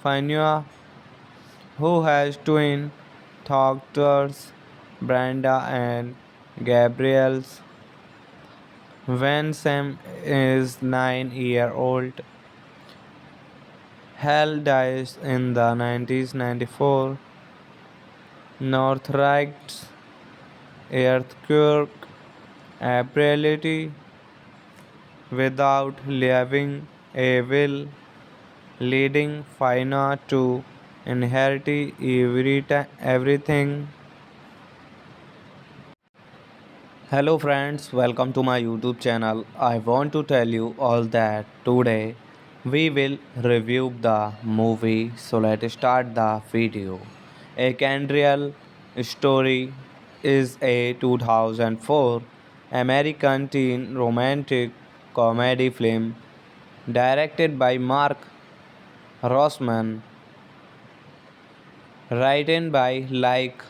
Finua, who has twin daughters, Brenda and Gabriels. When Sam is 9 years old, Hal dies in the 1994 Northrights earthquake, apparently without leaving a will, leading Fina to inherit everything. Hello friends, welcome to my YouTube channel. I want to tell you all that today we will review the movie. So let's start the video. A Candrial Story is a 2004 American teen romantic comedy film directed by Mark Rossman, written by Like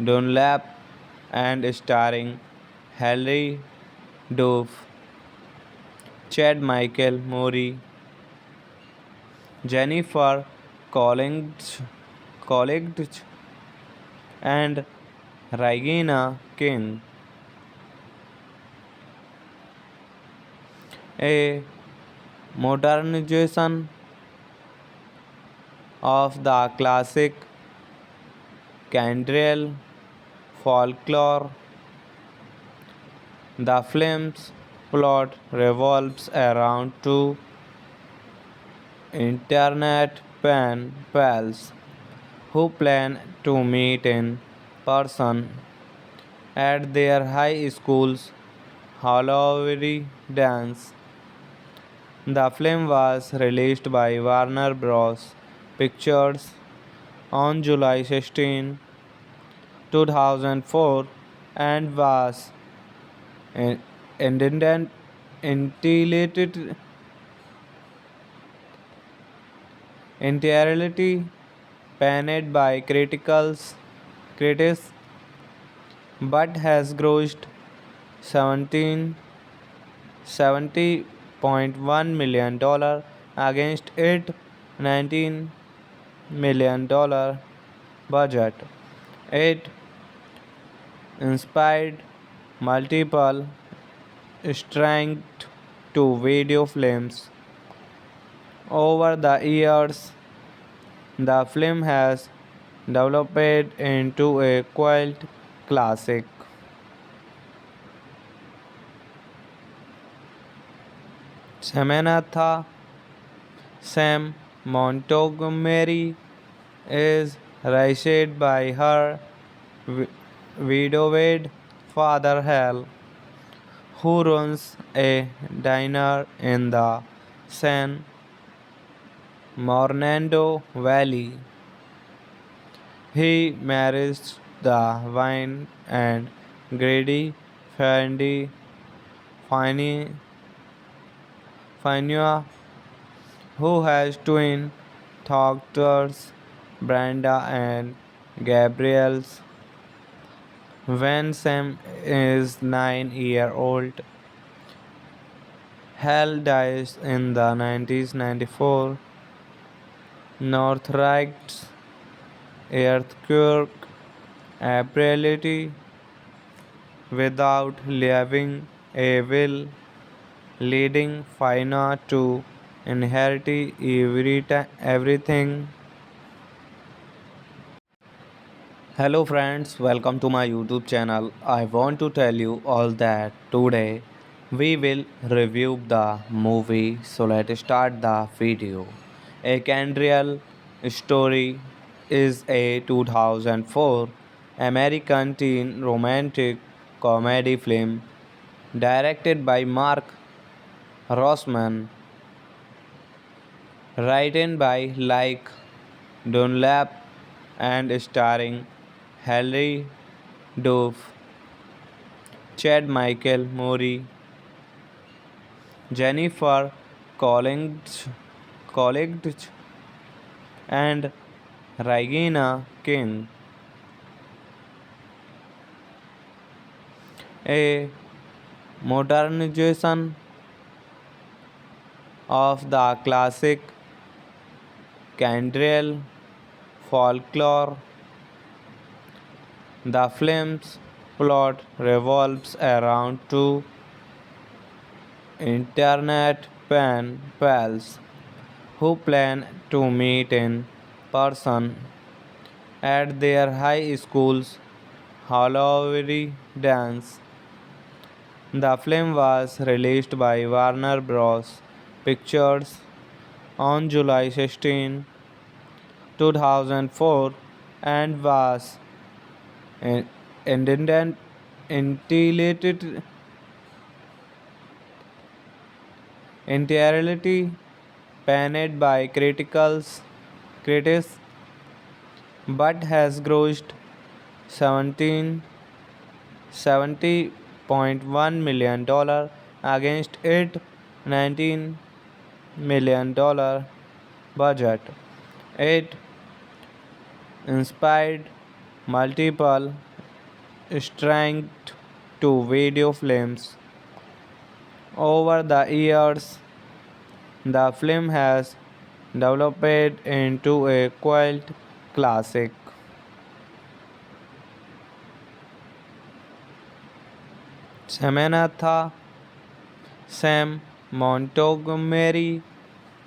Dunlap and starring Harry Duff, Chad Michael Murray, Jennifer Coolidge and Regina King. A modernization of the classic Candriel folklore, the film's plot revolves around two internet pen pals who plan to meet in person at their high school's Halloween dance. The film was released by Warner Bros. Pictures on July 16, 2004 and was in- intended entirely entirely panned by critics but has grossed 17 $70.1 million against its $19 million budget. It inspired multiple strength to video films. Over the years, the film has developed into a cult classic. Samantha Sam Montgomery is raised by her wi- widowed father Hal, who runs a diner in the San Fernando Valley. He marries the wine and greedy Fendi Fini Finua, who has twin daughters, Brenda and Gabriels. When Sam is 9 years old, Hal dies in the 1994 Northrights earthquake, apparently without leaving a will, leading Fina to inherit everything. Hello friends, welcome to my YouTube channel. I want to tell you all that today we will review the movie. So let's start the video. A Candrial Story is a 2004 American teen romantic comedy film directed by Mark Rossman, written by Like Dunlap and starring Hilary Duff, Chad Michael Murray, Jennifer Coolidge and Regina King. A modernization of the classic Candriel folklore. The film's plot revolves around two internet pen pals who plan to meet in person at their high school's Halloween dance. The film was released by Warner Bros. Pictures on July 16, 2004 and was intended entirely panned by critics but has grossed 17 $70.1 million against its $19 million budget. It inspired multiple strength to video films. Over the years, the film has developed into a cult classic. Samantha Sam Montgomery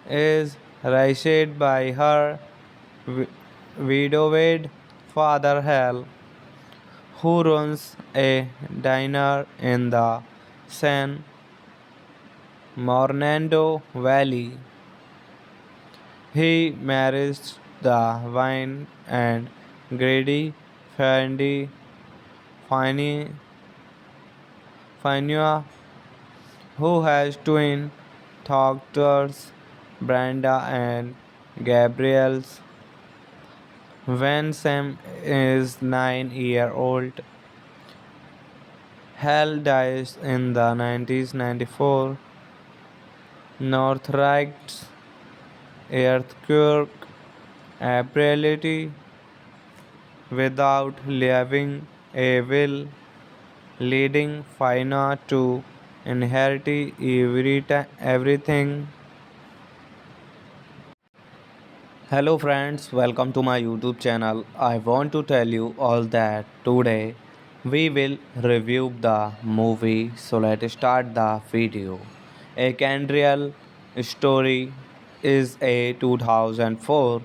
is raised by her wi- widowed father Hal, who runs a diner in the San Fernando Valley. He marries the wine and greedy Fendi Fini Finua, who has twin daughters, Brenda and Gabriels. When Sam is 9 years old, Hal dies in the 1994 Northrights earthquake, apparently without leaving a will, leading Fina to inherit everything. Hello friends, welcome to my YouTube channel. I want to tell you all that today we will review the movie. So let's start the video. A Candrial Story is a 2004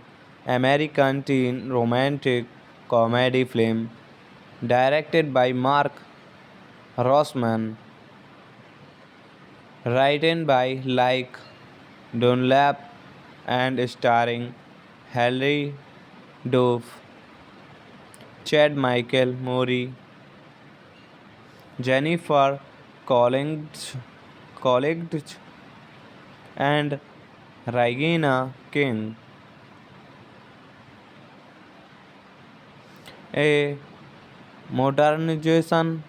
American teen romantic comedy film directed by Mark Rossman, written by Like Dunlap and starring Hilary Duff, Chad Michael Murray, Jennifer Coolidge and Regina King. A modernization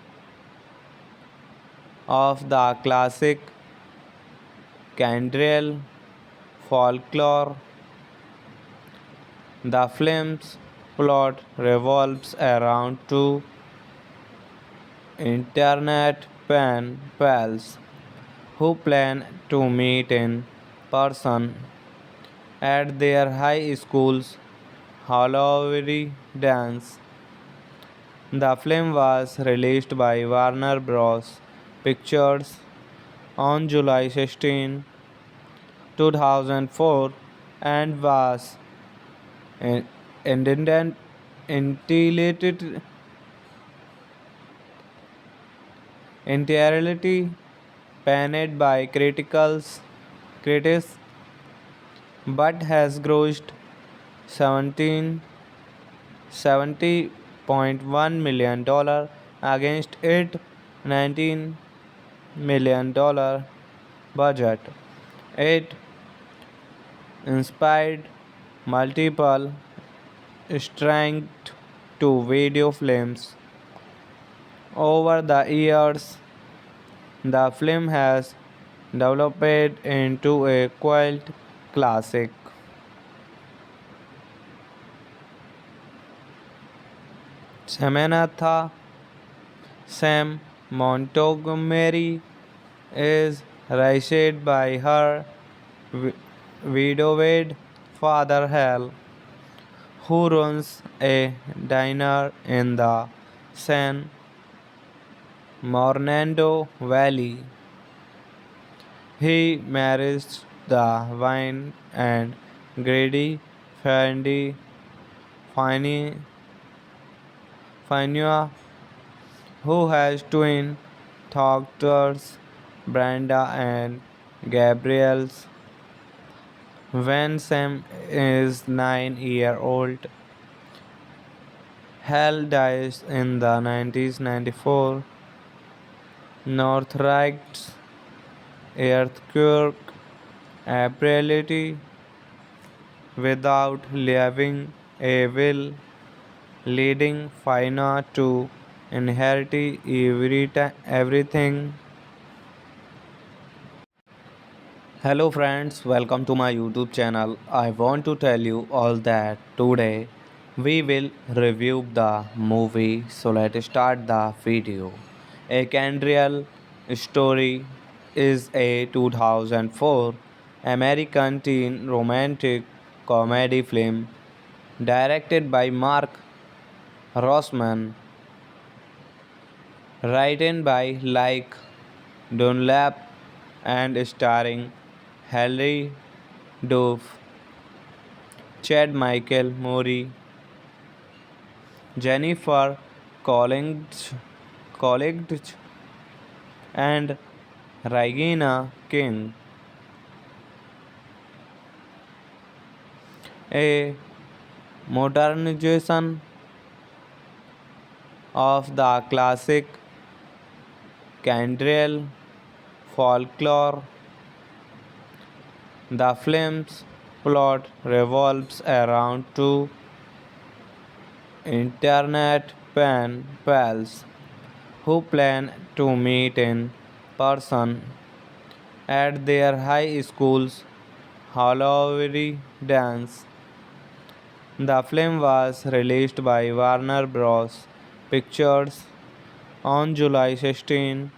of the classic Candriel folklore. The film's plot revolves around two internet pen pals who plan to meet in person at their high school's Halloween dance. The film was released by Warner Bros. Pictures on July 16, 2004 and was intended entirely panned by critics but has grossed 17 $70.1 million against its $19 million budget. It inspired multiple strength to video films. Over the years, the film has developed into a cult classic. Samantha Sam Montgomery is raised by her wi- widowed father Hal, who runs a diner in the San Fernando Valley. He marries the wine and greedy Fanny Fanny Fania, who has twin daughters, Brenda and Gabriels. When Sam is 9 years old, Hal dies in the 1994 Northrights earthquake, ability without leaving a will, leading Fina to inherit everything. Hello friends, welcome to my YouTube channel. I want to tell you all that today we will review the movie. So let's start the video. A Candrial Story is a 2004 American teen romantic comedy film directed by Mark Rossman, written by Like Dunlap and starring Hilary Duff, Chad Michael Murray, Jennifer Coolidge, and Regina King. A modernization of the classic Candriel folklore. The film's plot revolves around two internet pen pals who plan to meet in person at their high school's Halloween dance. The film was released by Warner Bros. Pictures on July 16,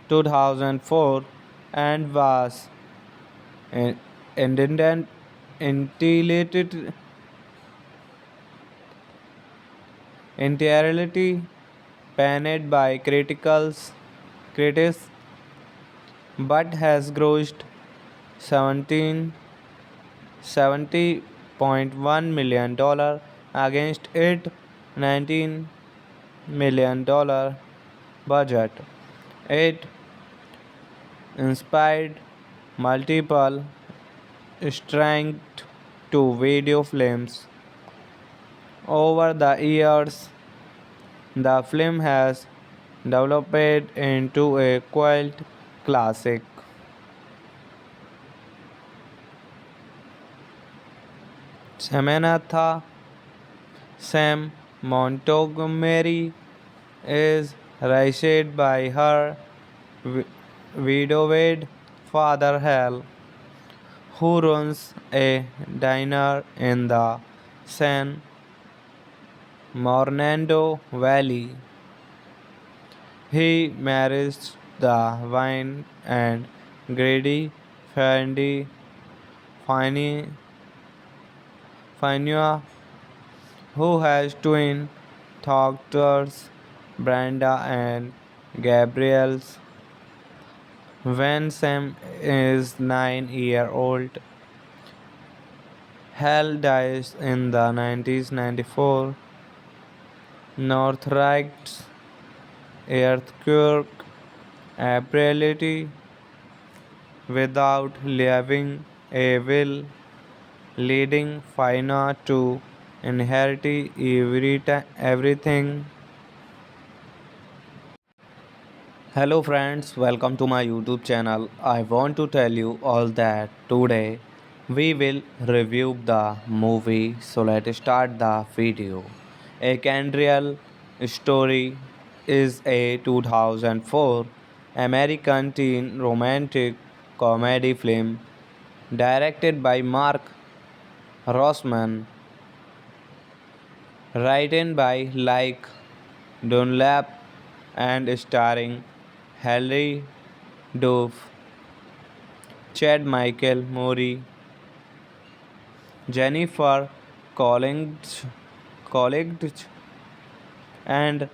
2004 and was in- intended entirely panned by critics but has grossed 17 $70.1 million against its $19 million budget. It inspired multiple strength to video films. Over the years, the film has developed into a cult classic. Samantha Sam Montgomery is raised by her widowed father Hal, who runs a diner in the San Fernando Valley. He marries the wine and greedy Fanny Fania, who has twin daughters, Brenda and Gabriels. When Sam is 9 years old, Hal dies in the 1994 Northrights earthquake, ability without leaving a will, leading Fina to inherit everything. Hello friends, welcome to my YouTube channel. I want to tell you all that today we will review the movie. So let's start the video. A Candrial Story is a 2004 American teen romantic comedy film directed by Mark Rossman, written by Like Dunlap, and starring Hilary Duff, Chad Michael Murray, Jennifer Coolidge, and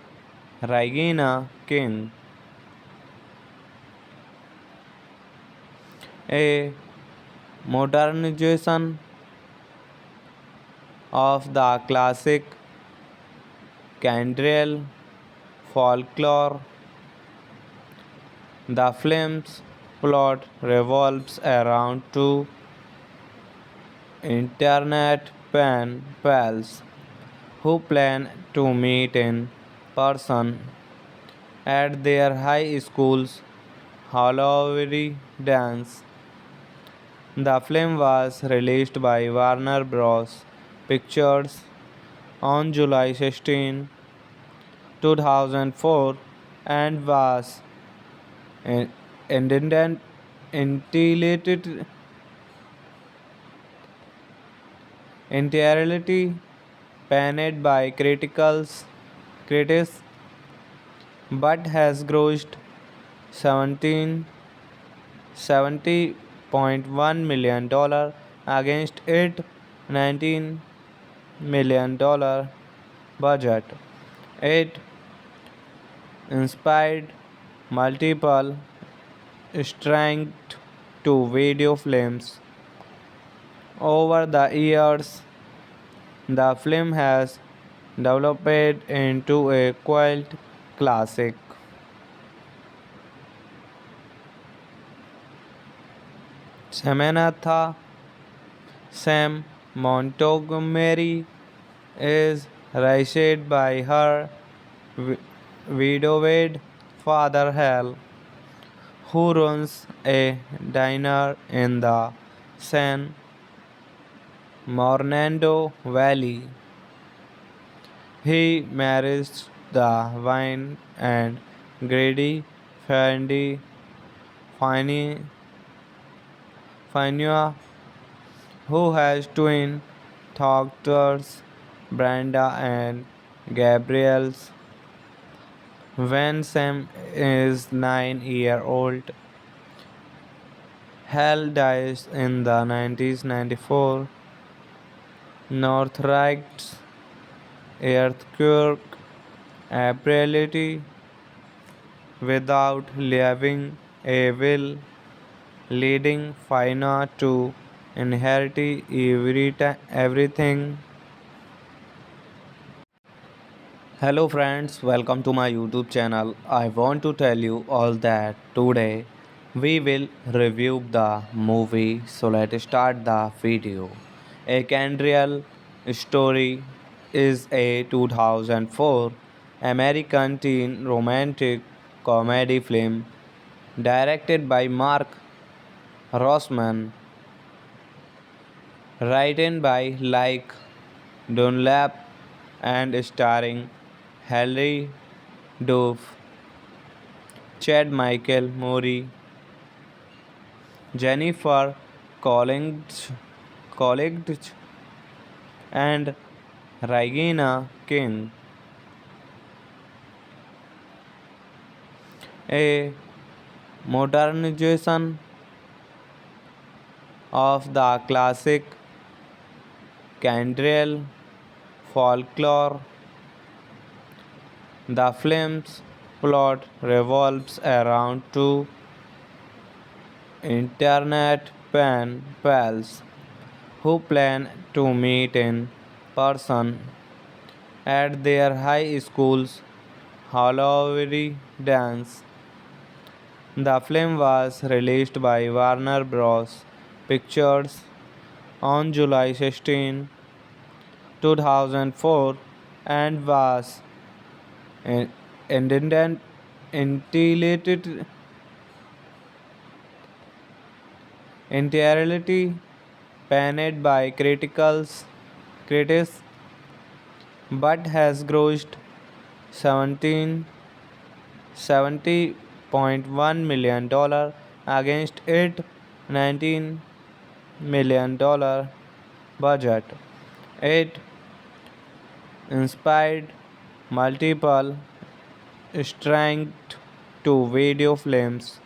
Regina King. A modernization of the classic Candriel folklore. The film's plot revolves around two internet pen pals who plan to meet in person at their high school's Halloween dance. The film was released by Warner Bros. Pictures on July 16, 2004 and was intended entirely panned by critics but has grossed 17 $70.1 million against its $19 million budget. It inspired multiple strength to video films. Over the years, the film has developed into a cult classic. Samantha Sam Montgomery is raised by her widowed father Hal, who runs a diner in the San Fernando Valley. He marries the wine and greedy Fanny Fania, who has twin daughters, Brenda and Gabriels. When Sam is 9 years old, Hal dies in the 1994 Northridge earthquake, apparently without leaving a will, leading Fina to inherit everything. Hello friends, welcome to my YouTube channel. I want to tell you all that today we will review the movie. So let's start the video. A Candrial Story is a 2004 American teen romantic comedy film directed by Mark Rossman, written by Like Dunlap, and starring Hilary Duff, Chad Michael Murray, Jennifer Coolidge, and Regina King. A modernization of the classic Candriel folklore. The film's plot revolves around two internet pen pals who plan to meet in person at their high school's Halloween dance. The film was released by Warner Bros. Pictures on July 16, 2004 and was intended entirely panned by critics but has grossed 17 $70.1 million against its $19 million budget. It inspired multiple strength to video films.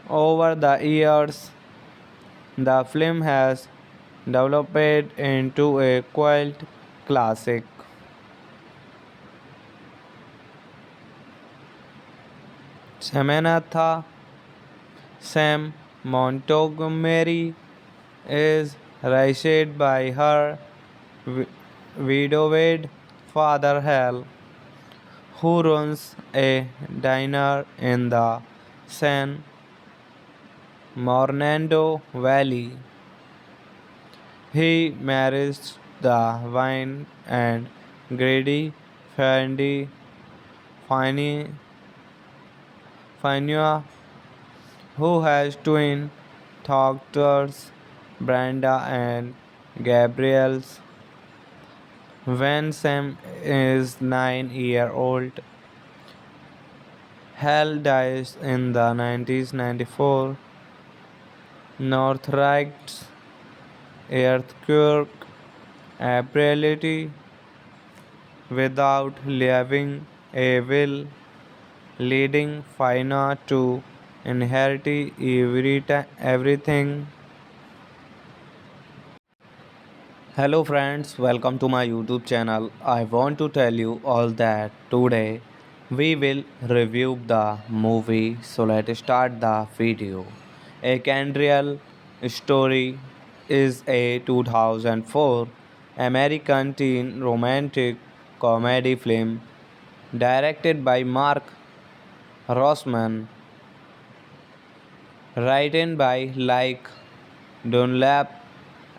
Over the years, the film has developed into a cult classic. Samantha Sam Montgomery is raised by her widowed father Hal, who runs a diner in the San Fernando Valley. He marries the wine and greedy Fendi Fini Finua, who has twin daughters, Brenda and Gabriels. When Sam is 9 years old, Hal dies in the 1994 Northrights earthquake, apparently without leaving a will, leading Fina to inherit everything. Hello friends, welcome to my YouTube channel. I want to tell you all that today we will review the movie, so let's start the video. A Candrial Story is a 2004 American teen romantic comedy film directed by Mark Rossman, written by Like Dunlap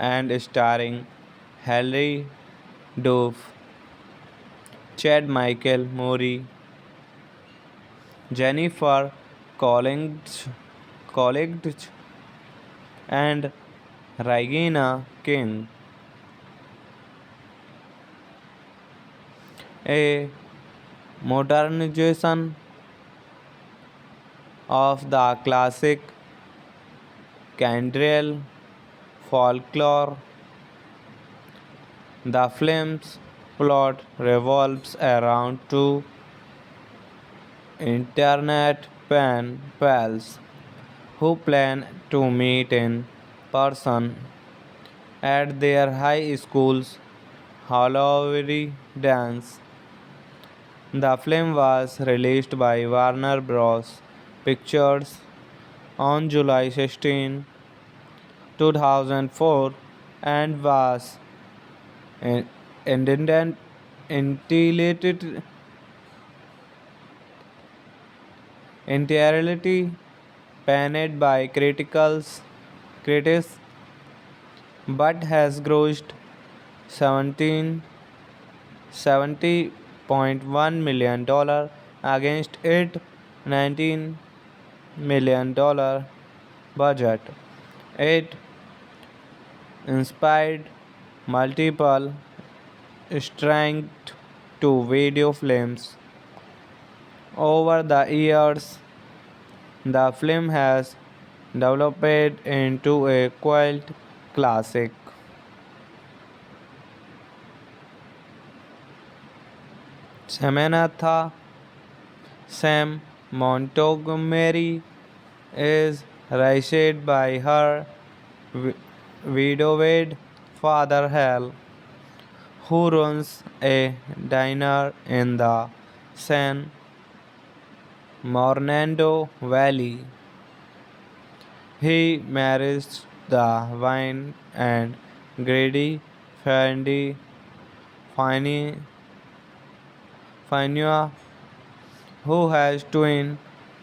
and starring Hilary Duff, Chad Michael Murray, Jennifer Coolidge and Regina King. A modernization of the classic Candriel folklore. The film's plot revolves around two internet pen pals who plan to meet in person at their high school's Halloween dance. The film was released by Warner Bros. Pictures on July 16, 2004 and was intended entirely panned by critics but has grossed 17 $70.1 million against its $19 million budget. It inspired multiple strength to video films. Over the years, the film has developed into a cult classic. Samantha Sam Montgomery is raised by her widowed father Hal, who runs a diner in the San Fernando Valley. He marries the wine and greedy Fendi Fini Finua, who has twin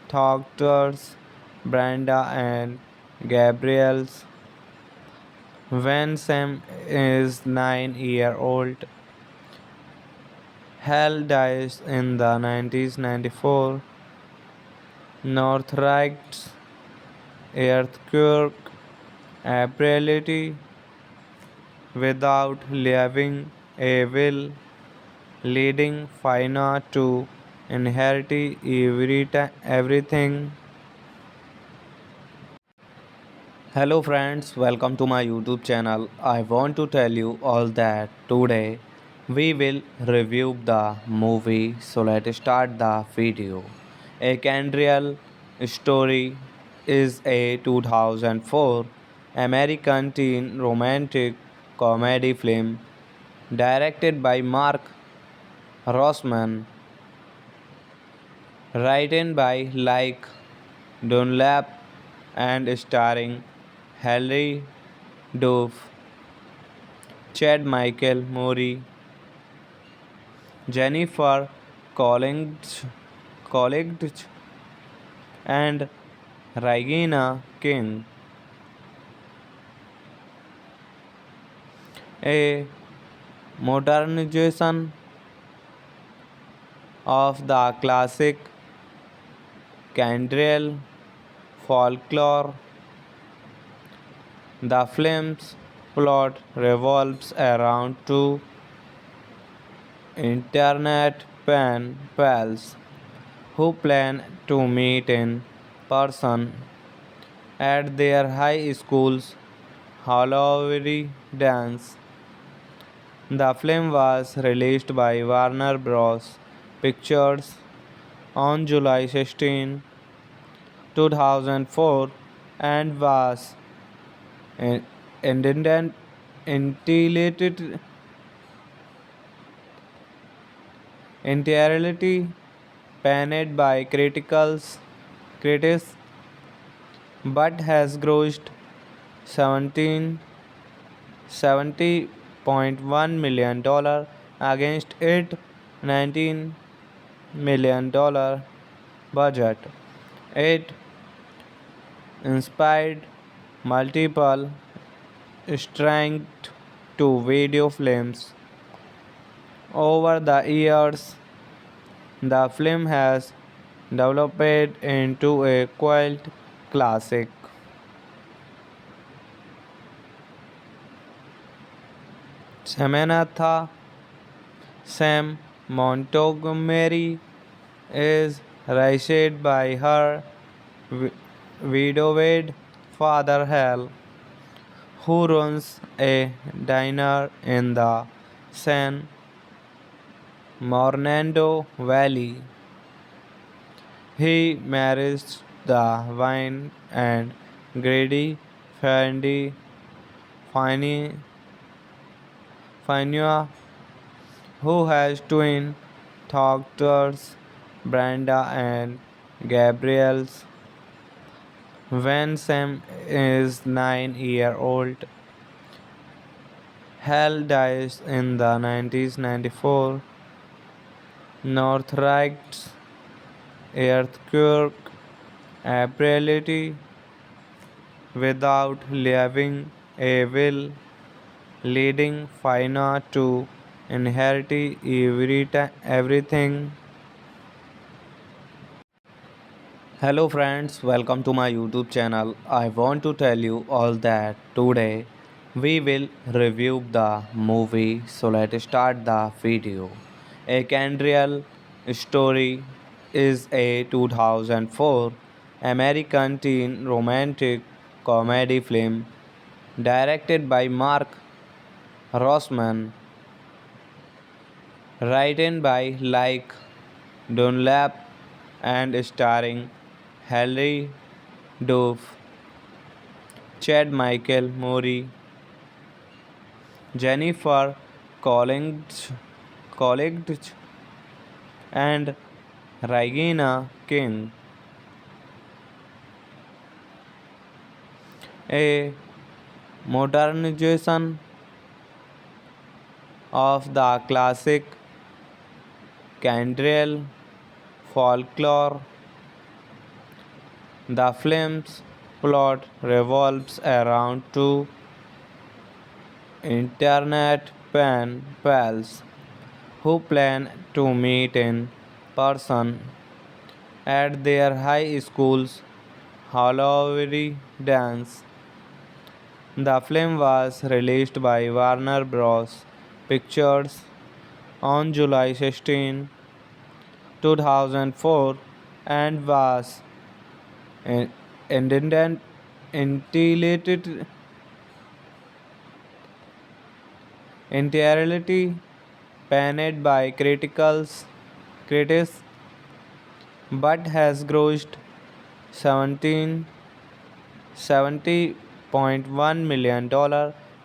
daughters, Brenda and Gabriels. When Sam is 9 years old, Hal dies in the 1994 Northrights earthquake, ability without leaving a will, leading Faina to inherit everything. Hello friends, welcome to my YouTube channel. I want to tell you all that today we will review the movie, so let's start the video. A Candrial Story is a 2004 American teen romantic comedy film directed by Mark Rossman, written by Like Dunlap and starring Hilary Duff, Chad Michael Murray, Jennifer Coolidge, and Regina King. A modernization of the classic Candriel folklore. The film's plot revolves around two internet pen pals who plan to meet in person at their high school's Halloween dance. The film was released by Warner Bros. Pictures on July 16, 2004 and was intended entirely panned by critics but has grossed 17 $70.1 million against its $19 million budget. It inspired multiple strength to video films. Over the years, the film has developed into a cult classic. Samantha Sam Montgomery is raised by her widowed father Hal, who runs a diner in the San Fernando Valley. He marries the wine and greedy Fanny Fania, who has twin daughters, Brenda and Gabriels. When Sam is 9 years old, Hal dies in the 1994 Northridge earthquake, ability without leaving a will, leading Faina to inherit everything. Hello friends, welcome to my YouTube channel. I want to tell you all that today we will review the movie, so let's start the video. A Candrial Story is a 2004 American teen romantic comedy film directed by Mark Rossman, written by Like Dunlap and starring Hilary Duff, Chad Michael Murray, Jennifer Coolidge, and Regina King. A modernization of the classic Candriel folklore. The film's plot revolves around two internet pen pals who plan to meet in person at their high school's Halloween dance. The film was released by Warner Bros. Pictures on July 16, 2004 and was in- intended entirely entirely panned by critics but has grossed 17.1 million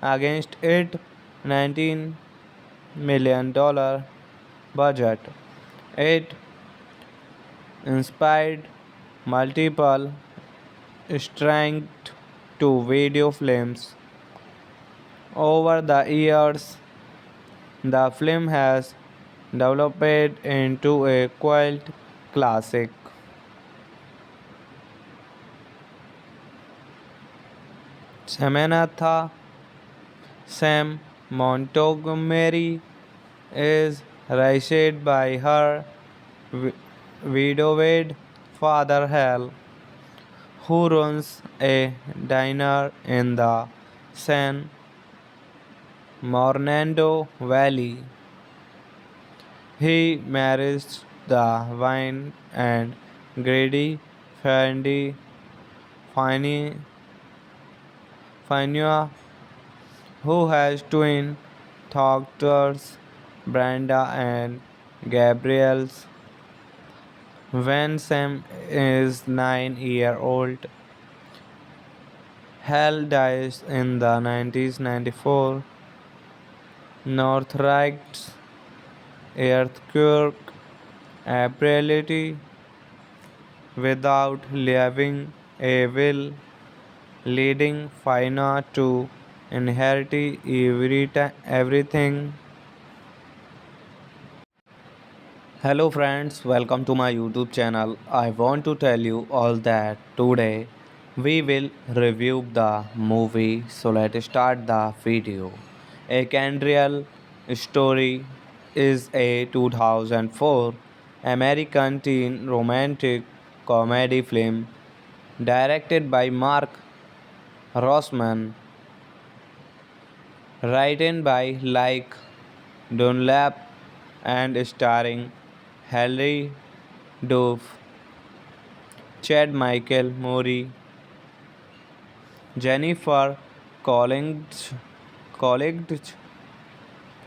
against its $19 million budget. It inspired multiple strength to video films. Over the years, the film has developed into a cult classic. Samantha Sam Montgomery is raised by her widowed father Hal, who runs a diner in the San Fernando Valley. He marries the wine and greedy Fendi Fini Finua, who has twin daughters, Brenda and Gabriels. When Sam is 9 years old, Hal dies in the 1994 Northrights earthquake, apparently without leaving a will, leading Fina to inherit everything. Hello friends, welcome to my YouTube channel. I want to tell you all that today we will review the movie. So let's start the video. A Candrial Story is a 2004 American teen romantic comedy film directed by Mark Rossman, written by Like Dunlap and starring Harry Duff, Chad Michael Murray, Jennifer Coolidge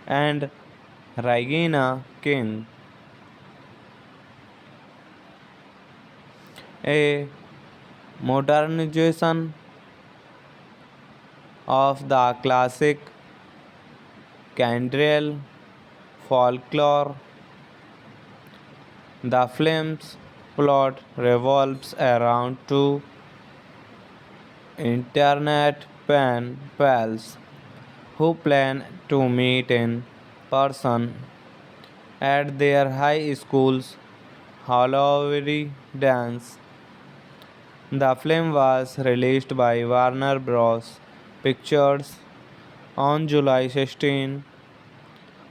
and Regina King. A modernization of the classic Candriel folklore. The film's plot revolves around two internet pen pals who plan to meet in person at their high school's Halloween dance. The film was released by Warner Bros. Pictures on July 16,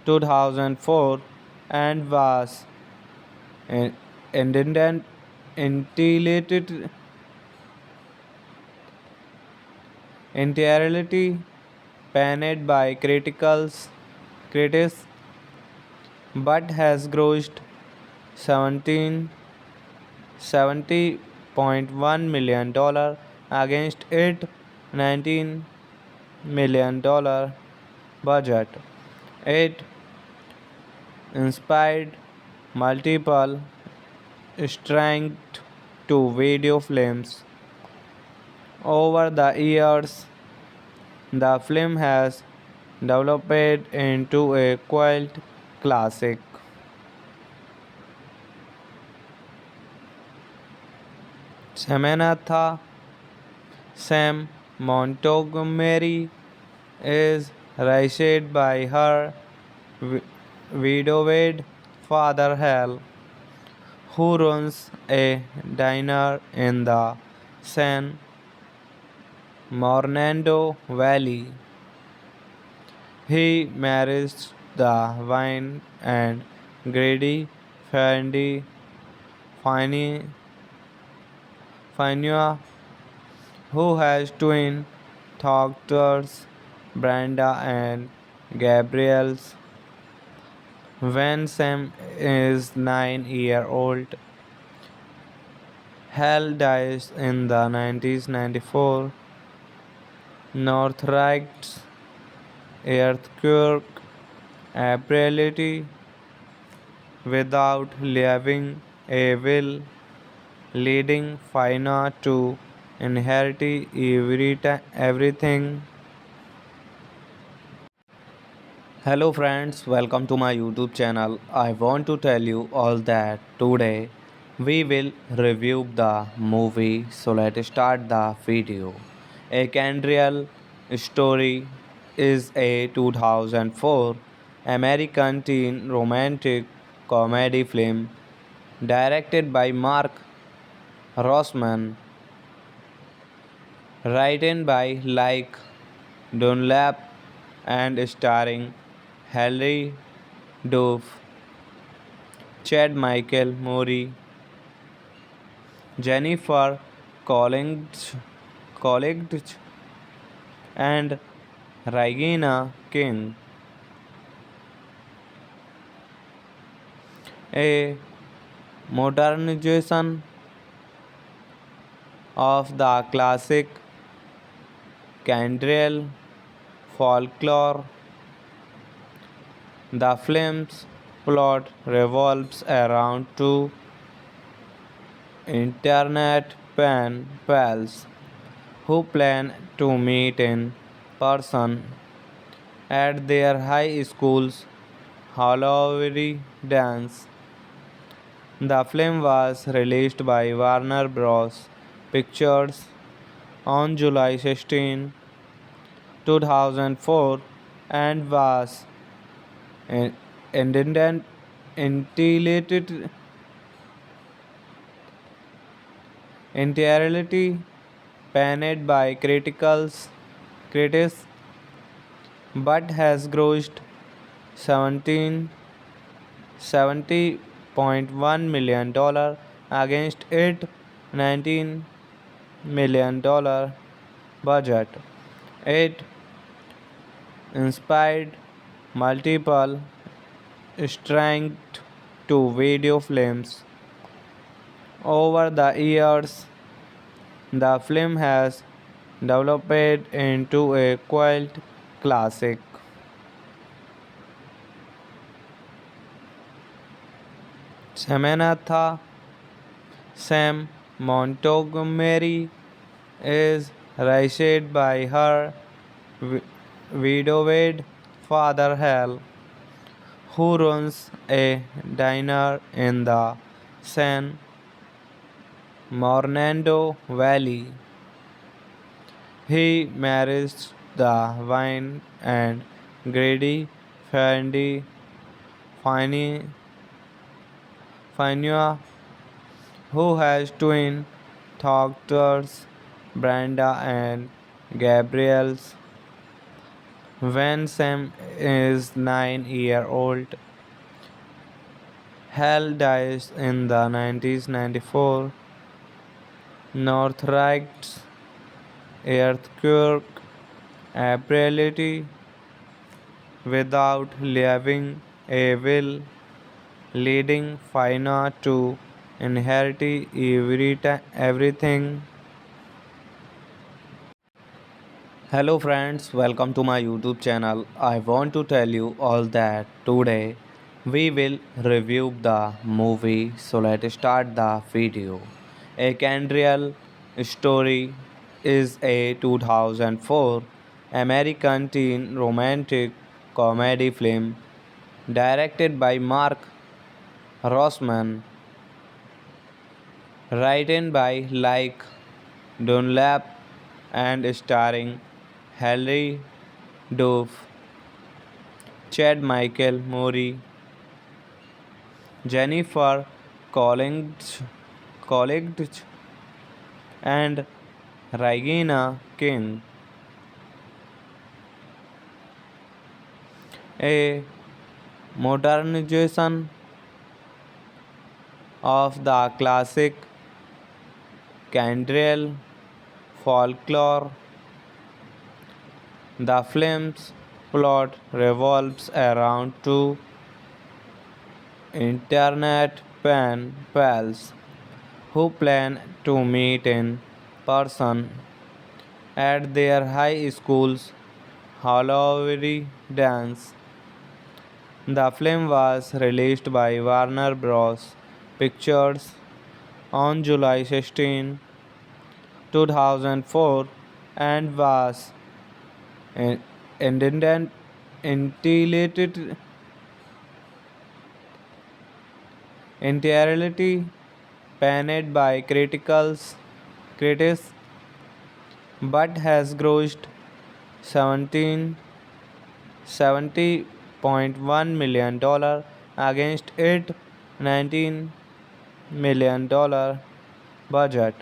2004 and was intended entirely panned by critics but has grossed 17 $70.1 million against its $19 million budget. It inspired multiple strength to video films. Over the years, the film has developed into a cult classic. Samantha Sam Montgomery is raised by her widowed father Hal, who runs a diner in the San Fernando Valley. He marries the wine and greedy Fendi Fini Finua, who has twin doctors Brenda and Gabriels. When Sam is 9 years old, Hal dies in the 1994 Northrights earthquake, ability without leaving a will, leading Fina to inherit everything. Hello friends, welcome to my YouTube channel. I want to tell you all that today we will review the movie. So let's start the video. A Candrial Story is a 2004 American teen romantic comedy film directed by Mark Rossman, written by Like Dunlap and starring Hilary Duff, Chad Michael Murray, Jennifer Coolidge, and Regina King. A modernization of the classic Candriel folklore. The film's plot revolves around two internet pen pals who plan to meet in person at their high school's Halloween dance. The film was released by Warner Bros. Pictures on July 16, 2004 and was intended entirely panned by critics but has grossed 17 $70.1 million against its $19 million budget. It inspired multiple strength to video films. Over the years, the film has developed into a cult classic. Samantha Sam Montgomery is raised by her widowed father Hal, who runs a diner in the San Fernando Valley. He marries the wine and greedy Fani, Fania, who has twin daughters, Brenda and Gabriels. When Sam is 9 years old, Hal dies in the 1994 Northrights earthquake, ability without leaving a will, leading Fina to inherit everything. Hello friends, welcome to my YouTube channel. I want to tell you all that today we will review the movie. So let's start the video. A Candrial Story is a 2004 American teen romantic comedy film directed by Mark Rossman, written by Like Dunlap and starring Hilary Duff, Chad Michael Murray, Jennifer Coolidge, and Regina King. A modernization of the classic Candriel folklore. The film's plot revolves around two internet pen pals who plan to meet in person at their high school's Halloween dance. The film was released by Warner Bros. Pictures on July 16, 2004 and was in- intended entirely entirely panned by critics but has grossed 17 $70.1 million against its $19 million budget.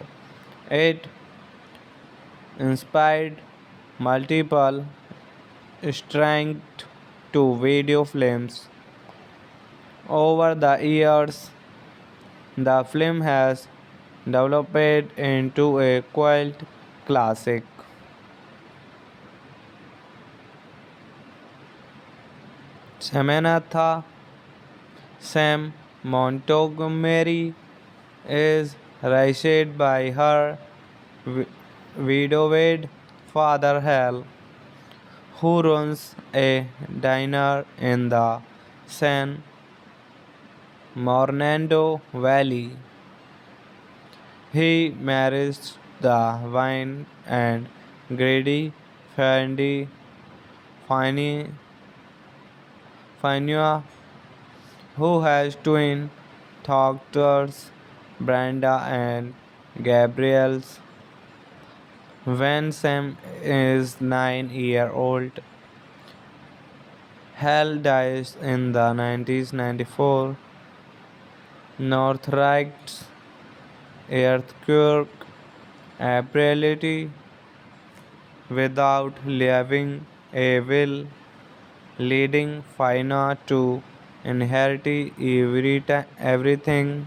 It inspired multiple strength to video films. Over the years, the film has developed into a cult classic. Samantha Sam Montgomery is raised by her wi- widowed father Hal, who runs a diner in the San Fernando Valley. He marries the wine and greedy Fendi Fini Finua, who has twin daughters, Brenda and Gabriels. When Sam is 9 years old, Hal dies in the 1994 Northrights earthquake, apparently without leaving a will, leading Fina to inherit everything